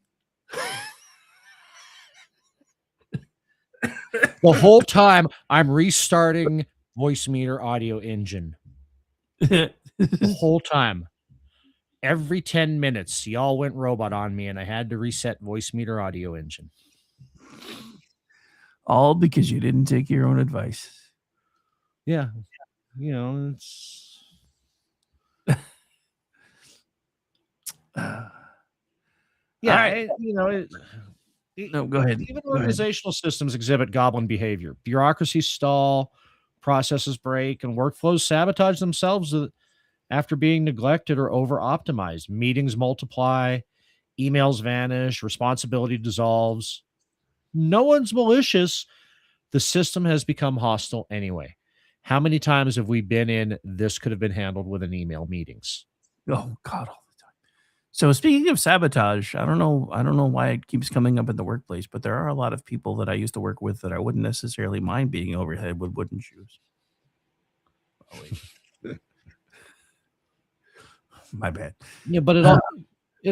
The whole time I'm restarting voice meter audio engine. The whole time. Every 10 minutes, y'all went robot on me, and I had to reset voice meter audio engine. All because you didn't take your own advice. Yeah. It's... Yeah, right. No, go ahead. Even organizational systems exhibit goblin behavior. Bureaucracies stall, processes break, and workflows sabotage themselves after being neglected or over-optimized. Meetings multiply, emails vanish, responsibility dissolves. No one's malicious. The system has become hostile anyway. How many times have we been in this could have been handled with an email meetings? Oh, God, all the time. So speaking of sabotage, I don't know why it keeps coming up in the workplace, but there are a lot of people that I used to work with that I wouldn't necessarily mind being overhead with wooden shoes. Oh, wait. My bad. Yeah, but it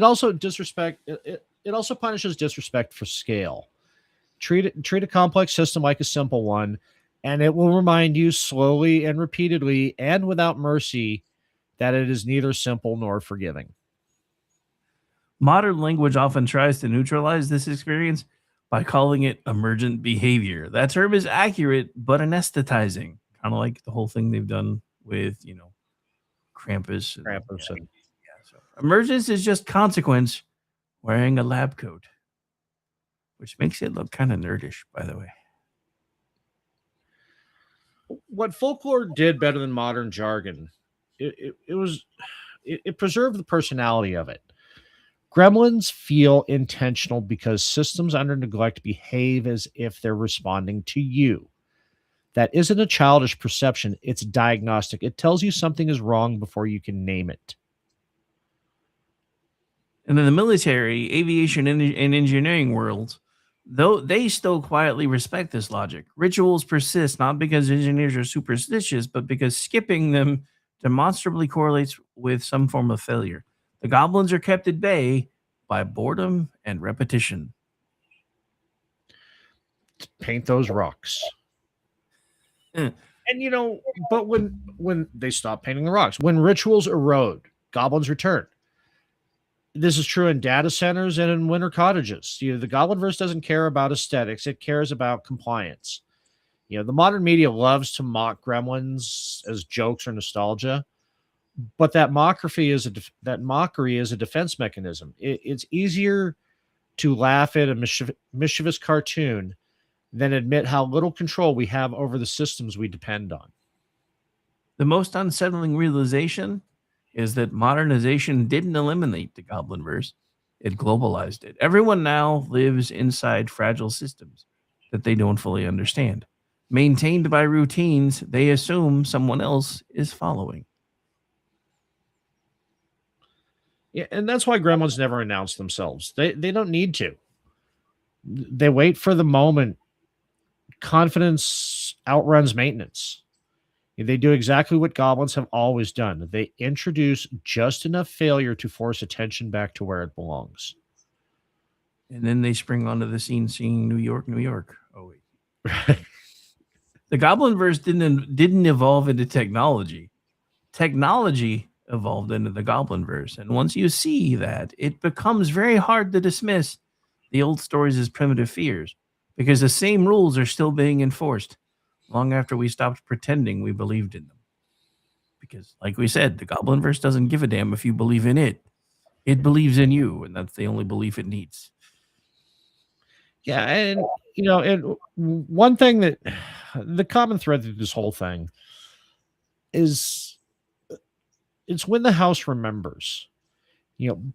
also it also punishes disrespect for scale. Treat a complex system like a simple one, and it will remind you slowly and repeatedly and without mercy that it is neither simple nor forgiving. Modern language often tries to neutralize this experience by calling it emergent behavior. That term is accurate, but anesthetizing. Kind of like the whole thing they've done with, Krampus. So emergence is just consequence wearing a lab coat, which makes it look kind of nerdish, by the way. What folklore did better than modern jargon, it preserved the personality of it. Gremlins feel intentional because systems under neglect behave as if they're responding to you. That isn't a childish perception, it's diagnostic. It tells you something is wrong before you can name it. And in the military, aviation, and engineering worlds, though they still quietly respect this logic. Rituals persist not because engineers are superstitious, but because skipping them demonstrably correlates with some form of failure. The goblins are kept at bay by boredom and repetition. Paint those rocks. Eh. And but when they stop painting the rocks, when rituals erode, goblins return. This is true in data centers and in winter cottages. The Goblinverse doesn't care about aesthetics; it cares about compliance. The modern media loves to mock gremlins as jokes or nostalgia, but that mockery is a defense mechanism. It's easier to laugh at a mischievous cartoon than admit how little control we have over the systems we depend on. The most unsettling realization is that modernization didn't eliminate the Goblinverse, it globalized it. Everyone now lives inside fragile systems that they don't fully understand. Maintained by routines they assume someone else is following. Yeah, and that's why gremlins never announce themselves. They don't need to. They wait for the moment. Confidence outruns maintenance. They do exactly what goblins have always done. They introduce just enough failure to force attention back to where it belongs. And then they spring onto the scene singing New York, New York. Oh, wait. The Goblinverse didn't evolve into technology. Technology evolved into the Goblinverse. And once you see that, it becomes very hard to dismiss the old stories as primitive fears, because the same rules are still being enforced long after we stopped pretending we believed in them. Because, like we said, the Goblinverse doesn't give a damn if you believe in it. It believes in you, and that's the only belief it needs. Yeah, and and one thing that the common thread through this whole thing is it's when the house remembers.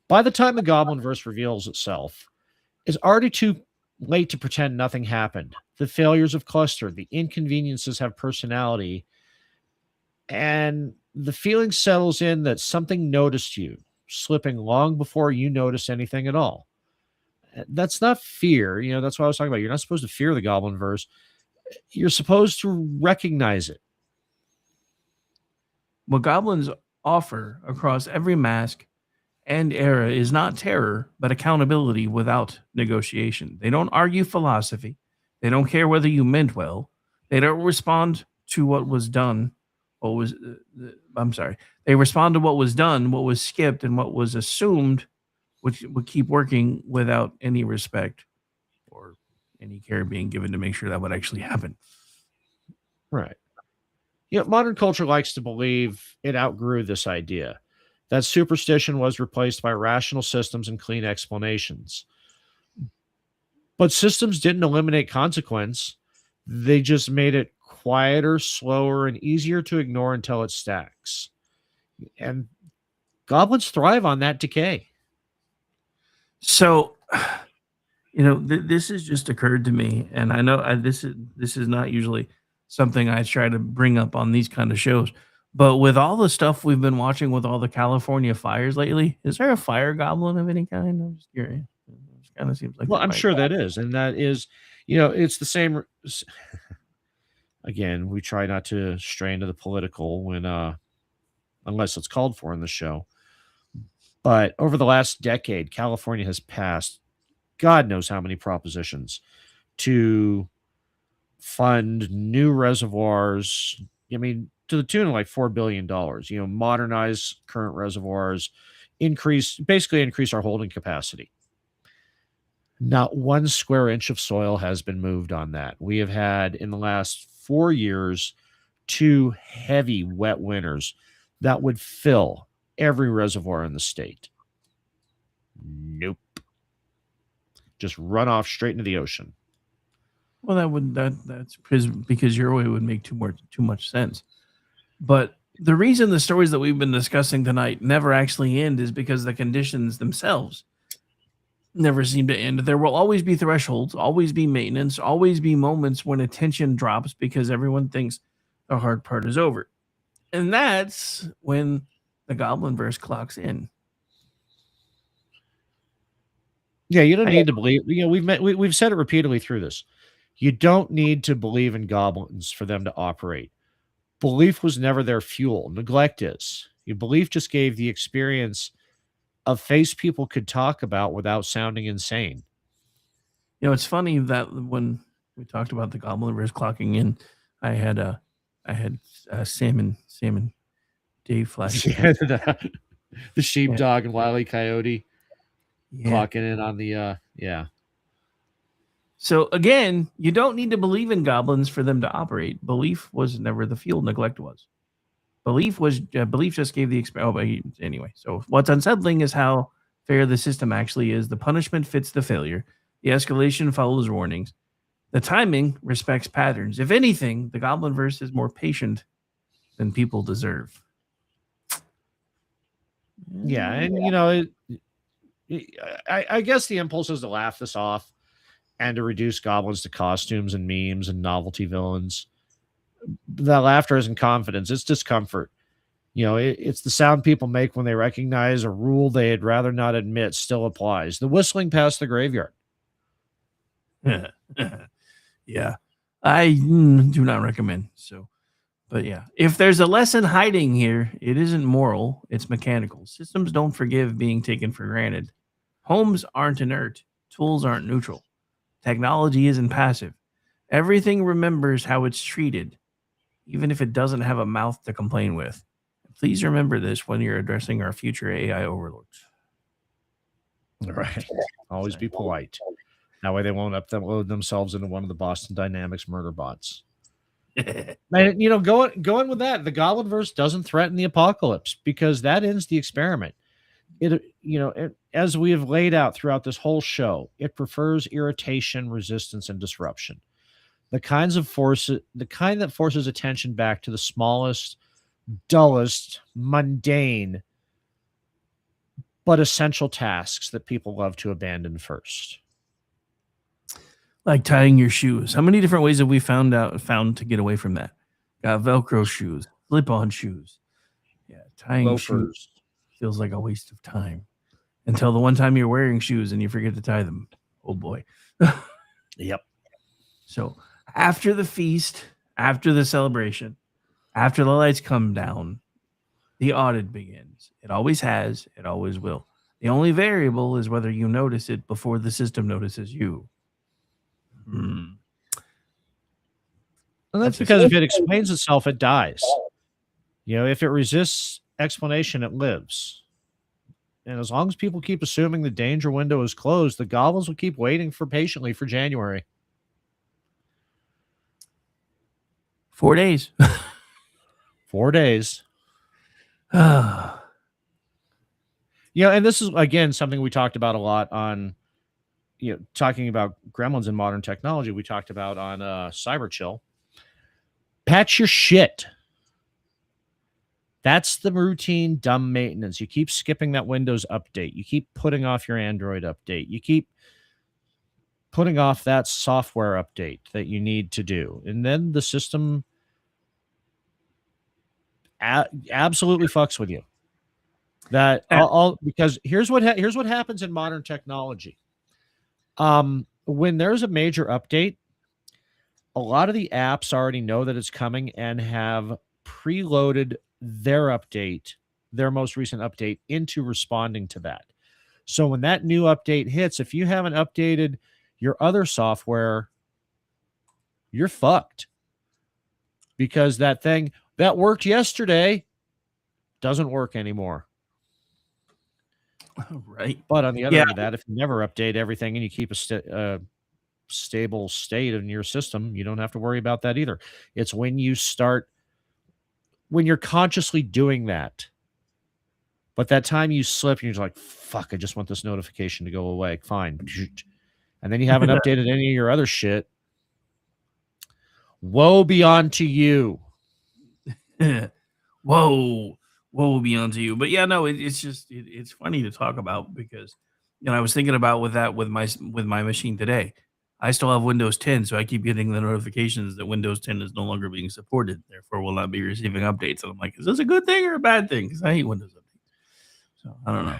By the time the Goblinverse reveals itself, it's already too late to pretend nothing happened. The failures have clustered, the inconveniences have personality, and the feeling settles in that something noticed you, slipping long before you notice anything at all. That's not fear. That's what I was talking about. You're not supposed to fear the Goblinverse. You're supposed to recognize it. What goblins offer across every mask and era is not terror, but accountability without negotiation. They don't argue philosophy. They don't care whether you meant well. They don't respond to what was done. They respond to what was done, what was skipped, and what was assumed, which would keep working without any respect or any care being given to make sure that would actually happen. Right. Modern culture likes to believe it outgrew this idea, that superstition was replaced by rational systems and clean explanations. But systems didn't eliminate consequence. They just made it quieter, slower, and easier to ignore until it stacks. And goblins thrive on that decay. So, this has just occurred to me, and I know this is not usually something I try to bring up on these kind of shows. But with all the stuff we've been watching with all the California fires lately, is there a fire goblin of any kind? I'm just curious. It kind of seems like. Well, I'm sure that is. And that is, it's the same. Again, we try not to stray into the political unless it's called for in the show. But over the last decade, California has passed God knows how many propositions to fund new reservoirs. To the tune of like $4 billion, modernize current reservoirs, increase our holding capacity. Not one square inch of soil has been moved on that. We have had in the last 4 years, 2 heavy wet winters that would fill every reservoir in the state. Nope. Just run off straight into the ocean. Well, that's because your way would make too much sense. But the reason the stories that we've been discussing tonight never actually end is because the conditions themselves never seem to end. There will always be thresholds, always be maintenance, always be moments when attention drops because everyone thinks the hard part is over. And that's when the Goblinverse clocks in. Yeah, you don't need to believe. We've said it repeatedly through this. You don't need to believe in goblins for them to operate. Belief was never their fuel. Neglect is. Your belief just gave the experience of face people could talk about without sounding insane. It's funny that when we talked about the Goblinverse clocking in, I had Sam and Dave flashing. The sheepdog and Wile E. Coyote clocking in on the So again, you don't need to believe in goblins for them to operate. Belief was never the fuel. Neglect was. Belief just gave the experience. Anyway, so what's unsettling is how fair the system actually is. The punishment fits the failure. The escalation follows warnings. The timing respects patterns. If anything, the Goblinverse is more patient than people deserve. Yeah, and I guess the impulse is to laugh this off and to reduce goblins to costumes and memes and novelty villains. That laughter isn't confidence, it's discomfort. It's the sound people make when they recognize a rule they'd rather not admit still applies. The whistling past the graveyard. Yeah, I do not recommend. But yeah, if there's a lesson hiding here, it isn't moral, it's mechanical. Systems don't forgive being taken for granted. Homes aren't inert. Tools aren't neutral. Technology isn't passive. Everything remembers how it's treated, even if it doesn't have a mouth to complain with. Please remember this when you're addressing our future AI overlords. Right. Always be polite. That way they won't upload themselves into one of the Boston Dynamics murder bots. And, going with that, the Goblinverse doesn't threaten the apocalypse because that ends the experiment. As we have laid out throughout this whole show, it prefers irritation, resistance, and disruption. The kind that forces attention back to the smallest, dullest, mundane, but essential tasks that people love to abandon first. Like tying your shoes. How many different ways have we found to get away from that? Got Velcro shoes, slip-on shoes. Yeah, tying shoes feels like a waste of time. Until the one time you're wearing shoes and you forget to tie them. Oh boy. Yep. So after the feast, after the celebration, after the lights come down, the audit begins. It always has. It always will. The only variable is whether you notice it before the system notices you. And that's because if it explains itself, it dies. If it resists explanation, it lives. And as long as people keep assuming the danger window is closed, the goblins will keep waiting patiently for January. 4 days. 4 days. And this is, again, something we talked about a lot on, talking about gremlins and modern technology. We talked about on Cyber Chill. Patch your shit. That's the routine dumb maintenance. You keep skipping that Windows update. You keep putting off your Android update. You keep putting off that software update that you need to do. And then the system absolutely fucks with you. Because here's what happens in modern technology. When there's a major update, a lot of the apps already know that it's coming and have preloaded their most recent update into responding to that. So when that new update hits, if you haven't updated your other software, you're fucked. Because that thing that worked yesterday doesn't work anymore. Right. But on the other end of that, if you never update everything and you keep a stable state in your system, you don't have to worry about that either. It's when you're consciously doing that, but that time you slip and you're like, fuck, I just want this notification to go away. Fine. And then you haven't updated any of your other shit. Woe be unto you. Woe be unto you. But yeah, no, it's just, it's funny to talk about because I was thinking about with my machine today. I still have Windows 10, so I keep getting the notifications that Windows 10 is no longer being supported, therefore will not be receiving updates. And I'm like, is this a good thing or a bad thing? Because I hate Windows updates. So I don't know.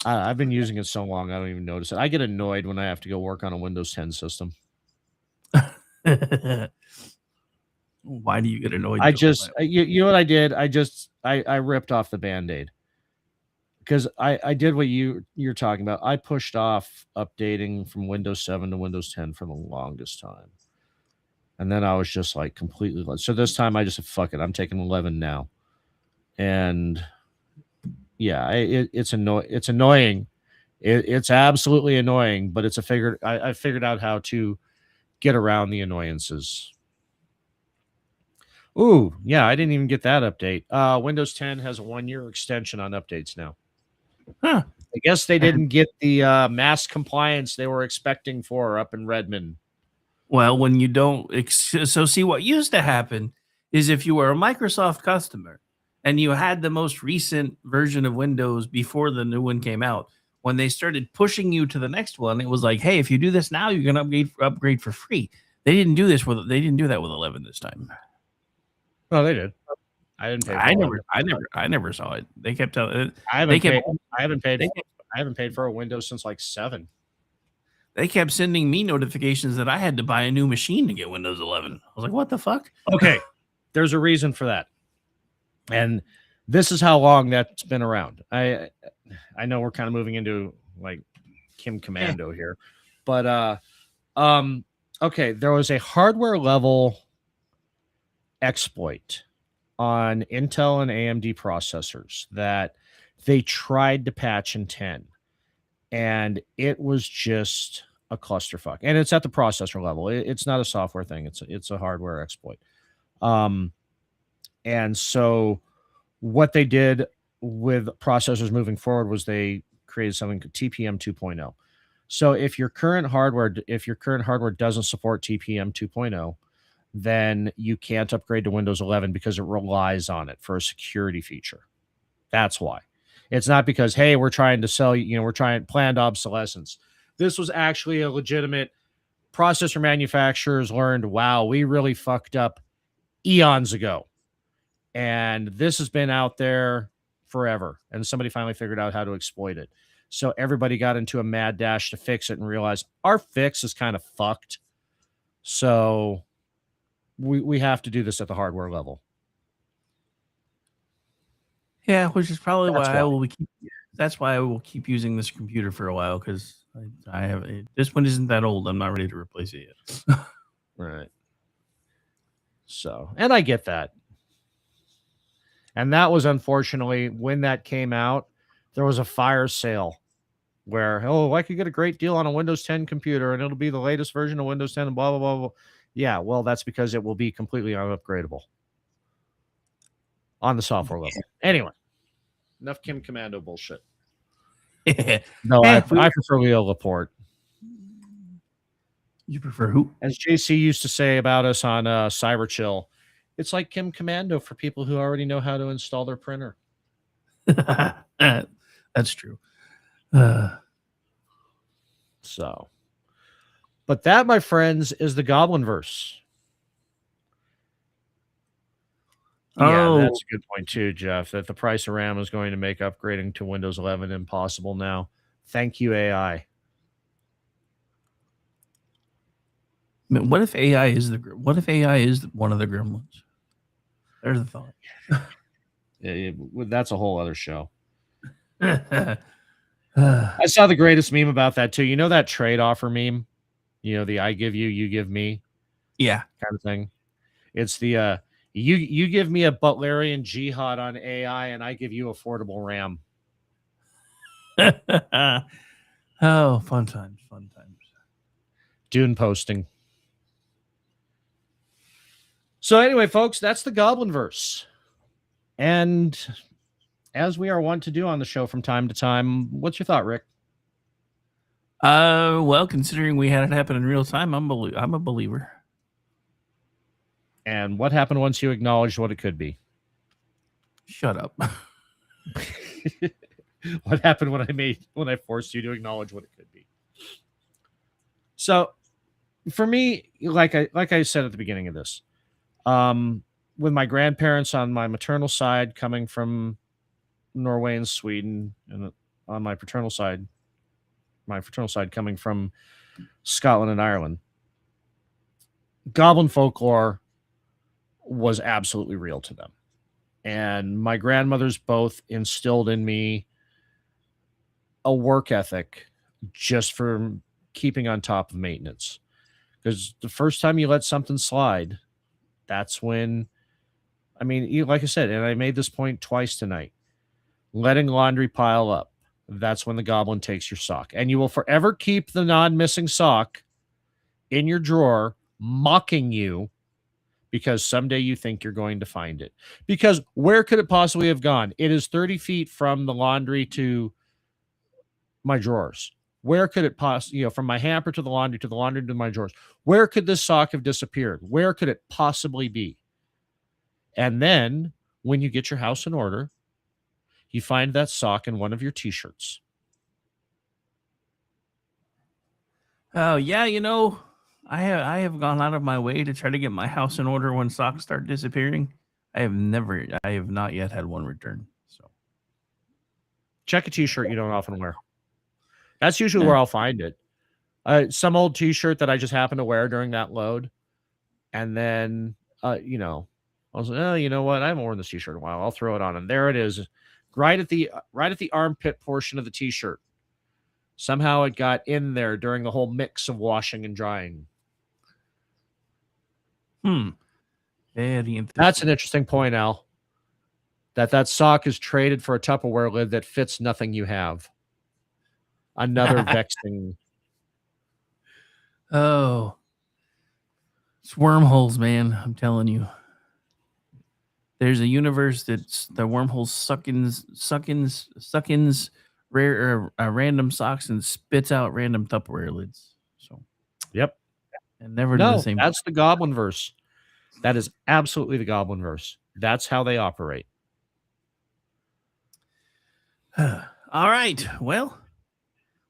I've been using it so long, I don't even notice it. I get annoyed when I have to go work on a Windows 10 system. Why do you get annoyed? You know what I did? I ripped off the Band-Aid. Because I did what you're talking about. I pushed off updating from Windows 7 to Windows 10 for the longest time. And then I was just like completely. So this time I just said, fuck it. I'm taking 11 now. And yeah, it's annoying. It's absolutely annoying, but I figured out how to get around the annoyances. Ooh, yeah, I didn't even get that update. Windows 10 has a 1-year extension on updates now. Huh. I guess they didn't get the mass compliance they were expecting for up in Redmond. Well, when you don't, so see what used to happen is if you were a Microsoft customer and you had the most recent version of Windows before the new one came out, when they started pushing you to the next one, it was like, hey, if you do this now, you're going to upgrade for free. They didn't do that with 11 this time. Oh, they did. I didn't pay. I never saw it. They kept telling. I haven't paid for a Windows since like 7. They kept sending me notifications that I had to buy a new machine to get Windows 11. I was like, what the fuck? Okay, there's a reason for that, and this is how long that's been around. I know we're kind of moving into like Kim Commando here, but okay, there was a hardware level exploit on Intel and AMD processors that they tried to patch in 10, and it was just a clusterfuck. And it's at the processor level. It's not a software thing. It's a hardware exploit. And so what they did with processors moving forward was they created something called TPM 2.0. So if your current hardware doesn't support TPM 2.0, then you can't upgrade to Windows 11 because it relies on it for a security feature. That's why. It's not because, hey, we're trying to sell you, we're trying planned obsolescence. This was actually a legitimate processor manufacturers learned, wow, we really fucked up eons ago. And this has been out there forever. And somebody finally figured out how to exploit it. So everybody got into a mad dash to fix it and realized our fix is kind of fucked. So we have to do this at the hardware level. Yeah, which is probably that's why I will keep using this computer for a while, because I have this one isn't that old. I'm not ready to replace it yet. Right. So, and I get that. And that was unfortunately when that came out, there was a fire sale where, oh, I could get a great deal on a Windows 10 computer and it'll be the latest version of Windows 10 and blah, blah, blah, blah. Yeah, well, that's because it will be completely unupgradable on the software level. Anyway, enough Kim Commando bullshit. No, I prefer Leo Laporte. You prefer who? As JC used to say about us on Cyberchill, it's like Kim Commando for people who already know how to install their printer. That's true. So, but that, my friends, is the Goblinverse. Yeah, that's a good point too, Jeff, that the price of RAM is going to make upgrading to Windows 11 impossible now. Thank you, AI. What if AI is one of the gremlins? There's a thought. That's a whole other show. I saw the greatest meme about that too. You know that trade offer meme? You know, the I give you, you give me. Yeah. Kind of thing. It's the you give me a Butlerian jihad on AI and I give you affordable RAM. Oh, fun times. Dune posting. So anyway, folks, that's the Goblinverse. And as we are wont to do on the show from time to time, what's your thought, Rick? Well, considering we had it happen in real time, I'm a believer. And what happened once you acknowledged what it could be? Shut up. what happened when I forced you to acknowledge what it could be. So for me, like I said at the beginning of this, with my grandparents on my maternal side coming from Norway and Sweden, and on my fraternal side coming from Scotland and Ireland, goblin folklore was absolutely real to them. And my grandmothers both instilled in me a work ethic just for keeping on top of maintenance. Because the first time you let something slide, that's when, I mean, like I said, and I made this point twice tonight, letting laundry pile up, that's when the goblin takes your sock. And you will forever keep the non-missing sock in your drawer, mocking you, because someday you think you're going to find it. Because where could it possibly have gone? It is 30 feet from the laundry to my drawers. Where could it possibly, from my hamper to the laundry to my drawers, where could this sock have disappeared? Where could it possibly be? And then when you get your house in order, you find that sock in one of your t-shirts. Oh, yeah, I have gone out of my way to try to get my house in order when socks start disappearing. I have not yet had one return. So check a t-shirt you don't often wear. That's usually where I'll find it. Some old t-shirt that I just happen to wear during that load. And then, I was like, oh, you know what? I haven't worn this t-shirt in a while. I'll throw it on. And there it is, right at the armpit portion of the t-shirt. Somehow it got in there during the whole mix of washing and drying. Very interesting. That's an interesting point, Al. That sock is traded for a Tupperware lid that fits nothing you have. Another vexing. Oh, it's wormholes, man. I'm telling you. There's a universe that's the wormholes suckins rare random socks and spits out random Tupperware lids. So, yep, and never do the same. That's the Goblinverse. That is absolutely the Goblinverse. That's how they operate. All right. Well,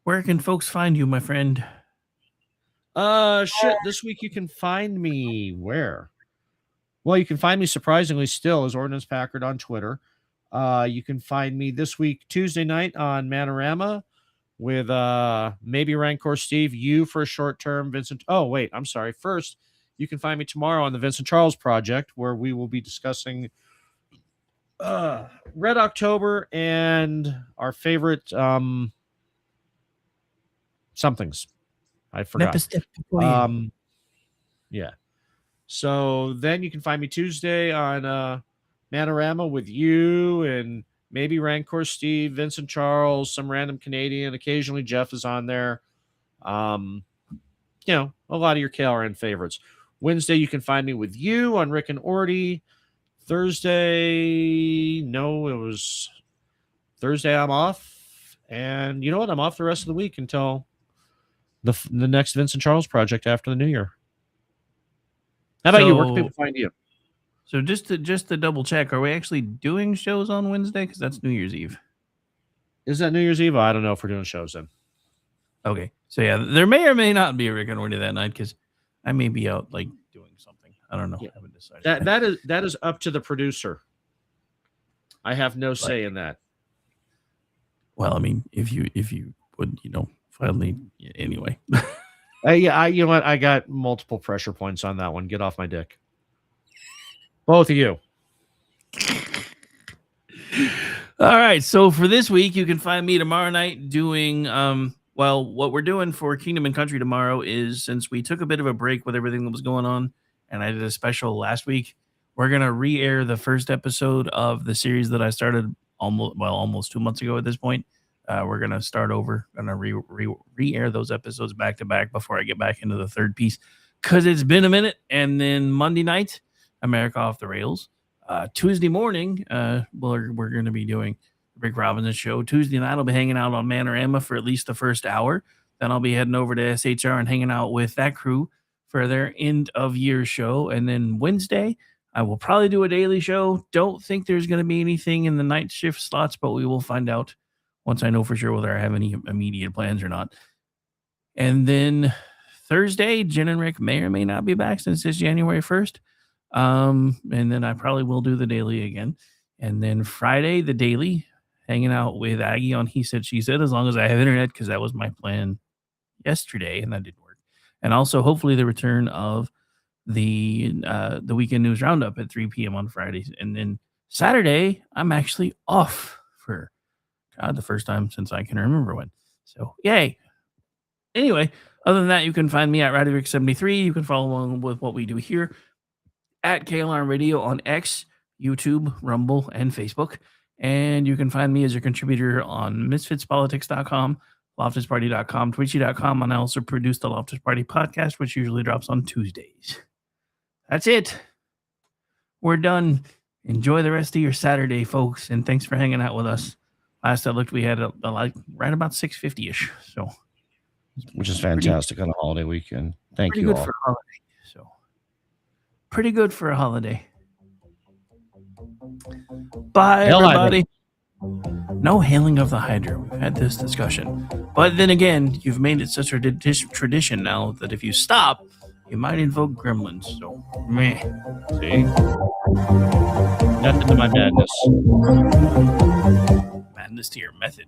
where can folks find you, my friend? This week you can find me where? Well, you can find me surprisingly still as Ordnance Packard on Twitter. You can find me this week, Tuesday night on Manorama with maybe Rancor Steve, you for a short term, Vincent. Oh, wait, I'm sorry. First, you can find me tomorrow on the Vincent Charles Project, where we will be discussing Red October and our favorite somethings. I forgot. Yeah. So then you can find me Tuesday on Manorama with you and maybe Rancor Steve, Vincent Charles, some random Canadian. Occasionally Jeff is on there. A lot of your KLRN favorites. Wednesday, you can find me with you on Rick and Orty. Thursday, I'm off. And you know what? I'm off the rest of the week until the next Vincent Charles project after the new year. How about you? Where can people find you? So just to double check, are we actually doing shows on Wednesday? Because that's New Year's Eve. Is that New Year's Eve? I don't know if we're doing shows then. Okay. So yeah, there may or may not be a Rick and Orty that night because I may be out doing something. I don't know. Yeah. I haven't decided. That is up to the producer. I have no say in that. Well, I mean, if you would, finally, anyway. You know what? I got multiple pressure points on that one. Get off my dick. Both of you. All right. So for this week, you can find me tomorrow night doing, what we're doing for Kingdom and Country tomorrow is, since we took a bit of a break with everything that was going on, and I did a special last week, we're going to re-air the first episode of the series that I started almost 2 months ago at this point. We're going to start over. Going to re-air those episodes back to back before I get back into the third piece because it's been a minute. And then Monday night, America Off the Rails. Tuesday morning, we're going to be doing the Rick Robinson Show. Tuesday night, I'll be hanging out on Manorama for at least the first hour. Then I'll be heading over to SHR and hanging out with that crew for their end of year show. And then Wednesday, I will probably do a daily show. Don't think there's going to be anything in the night shift slots, but we will find out once I know for sure whether I have any immediate plans or not. And then Thursday, Jen and Rick may or may not be back since it's January 1st. And then I probably will do the daily again. And then Friday, the daily, hanging out with Aggie on He Said, She Said, as long as I have internet, because that was my plan yesterday, and that didn't work. And also, hopefully, the return of the Weekend News Roundup at 3 p.m. on Fridays. And then Saturday, I'm actually off for, the first time since I can remember when. So, yay. Anyway, other than that, you can find me at RadioRick73. You can follow along with what we do here at KLR Radio on X, YouTube, Rumble, and Facebook. And you can find me as a contributor on misfitspolitics.com, loftusparty.com, twitchy.com, and I also produce the Loftus Party podcast, which usually drops on Tuesdays. That's it. We're done. Enjoy the rest of your Saturday, folks, and thanks for hanging out with us. Last I looked, we had right about 650-ish. So, which is fantastic on a holiday weekend. Thank you all. For a holiday, so pretty good for a holiday. Bye, everybody. No hailing of the Hydra. We've had this discussion. But then again, you've made it such a tradition now that if you stop, you might invoke gremlins. So, meh. See? Method to my madness. Madness to your method.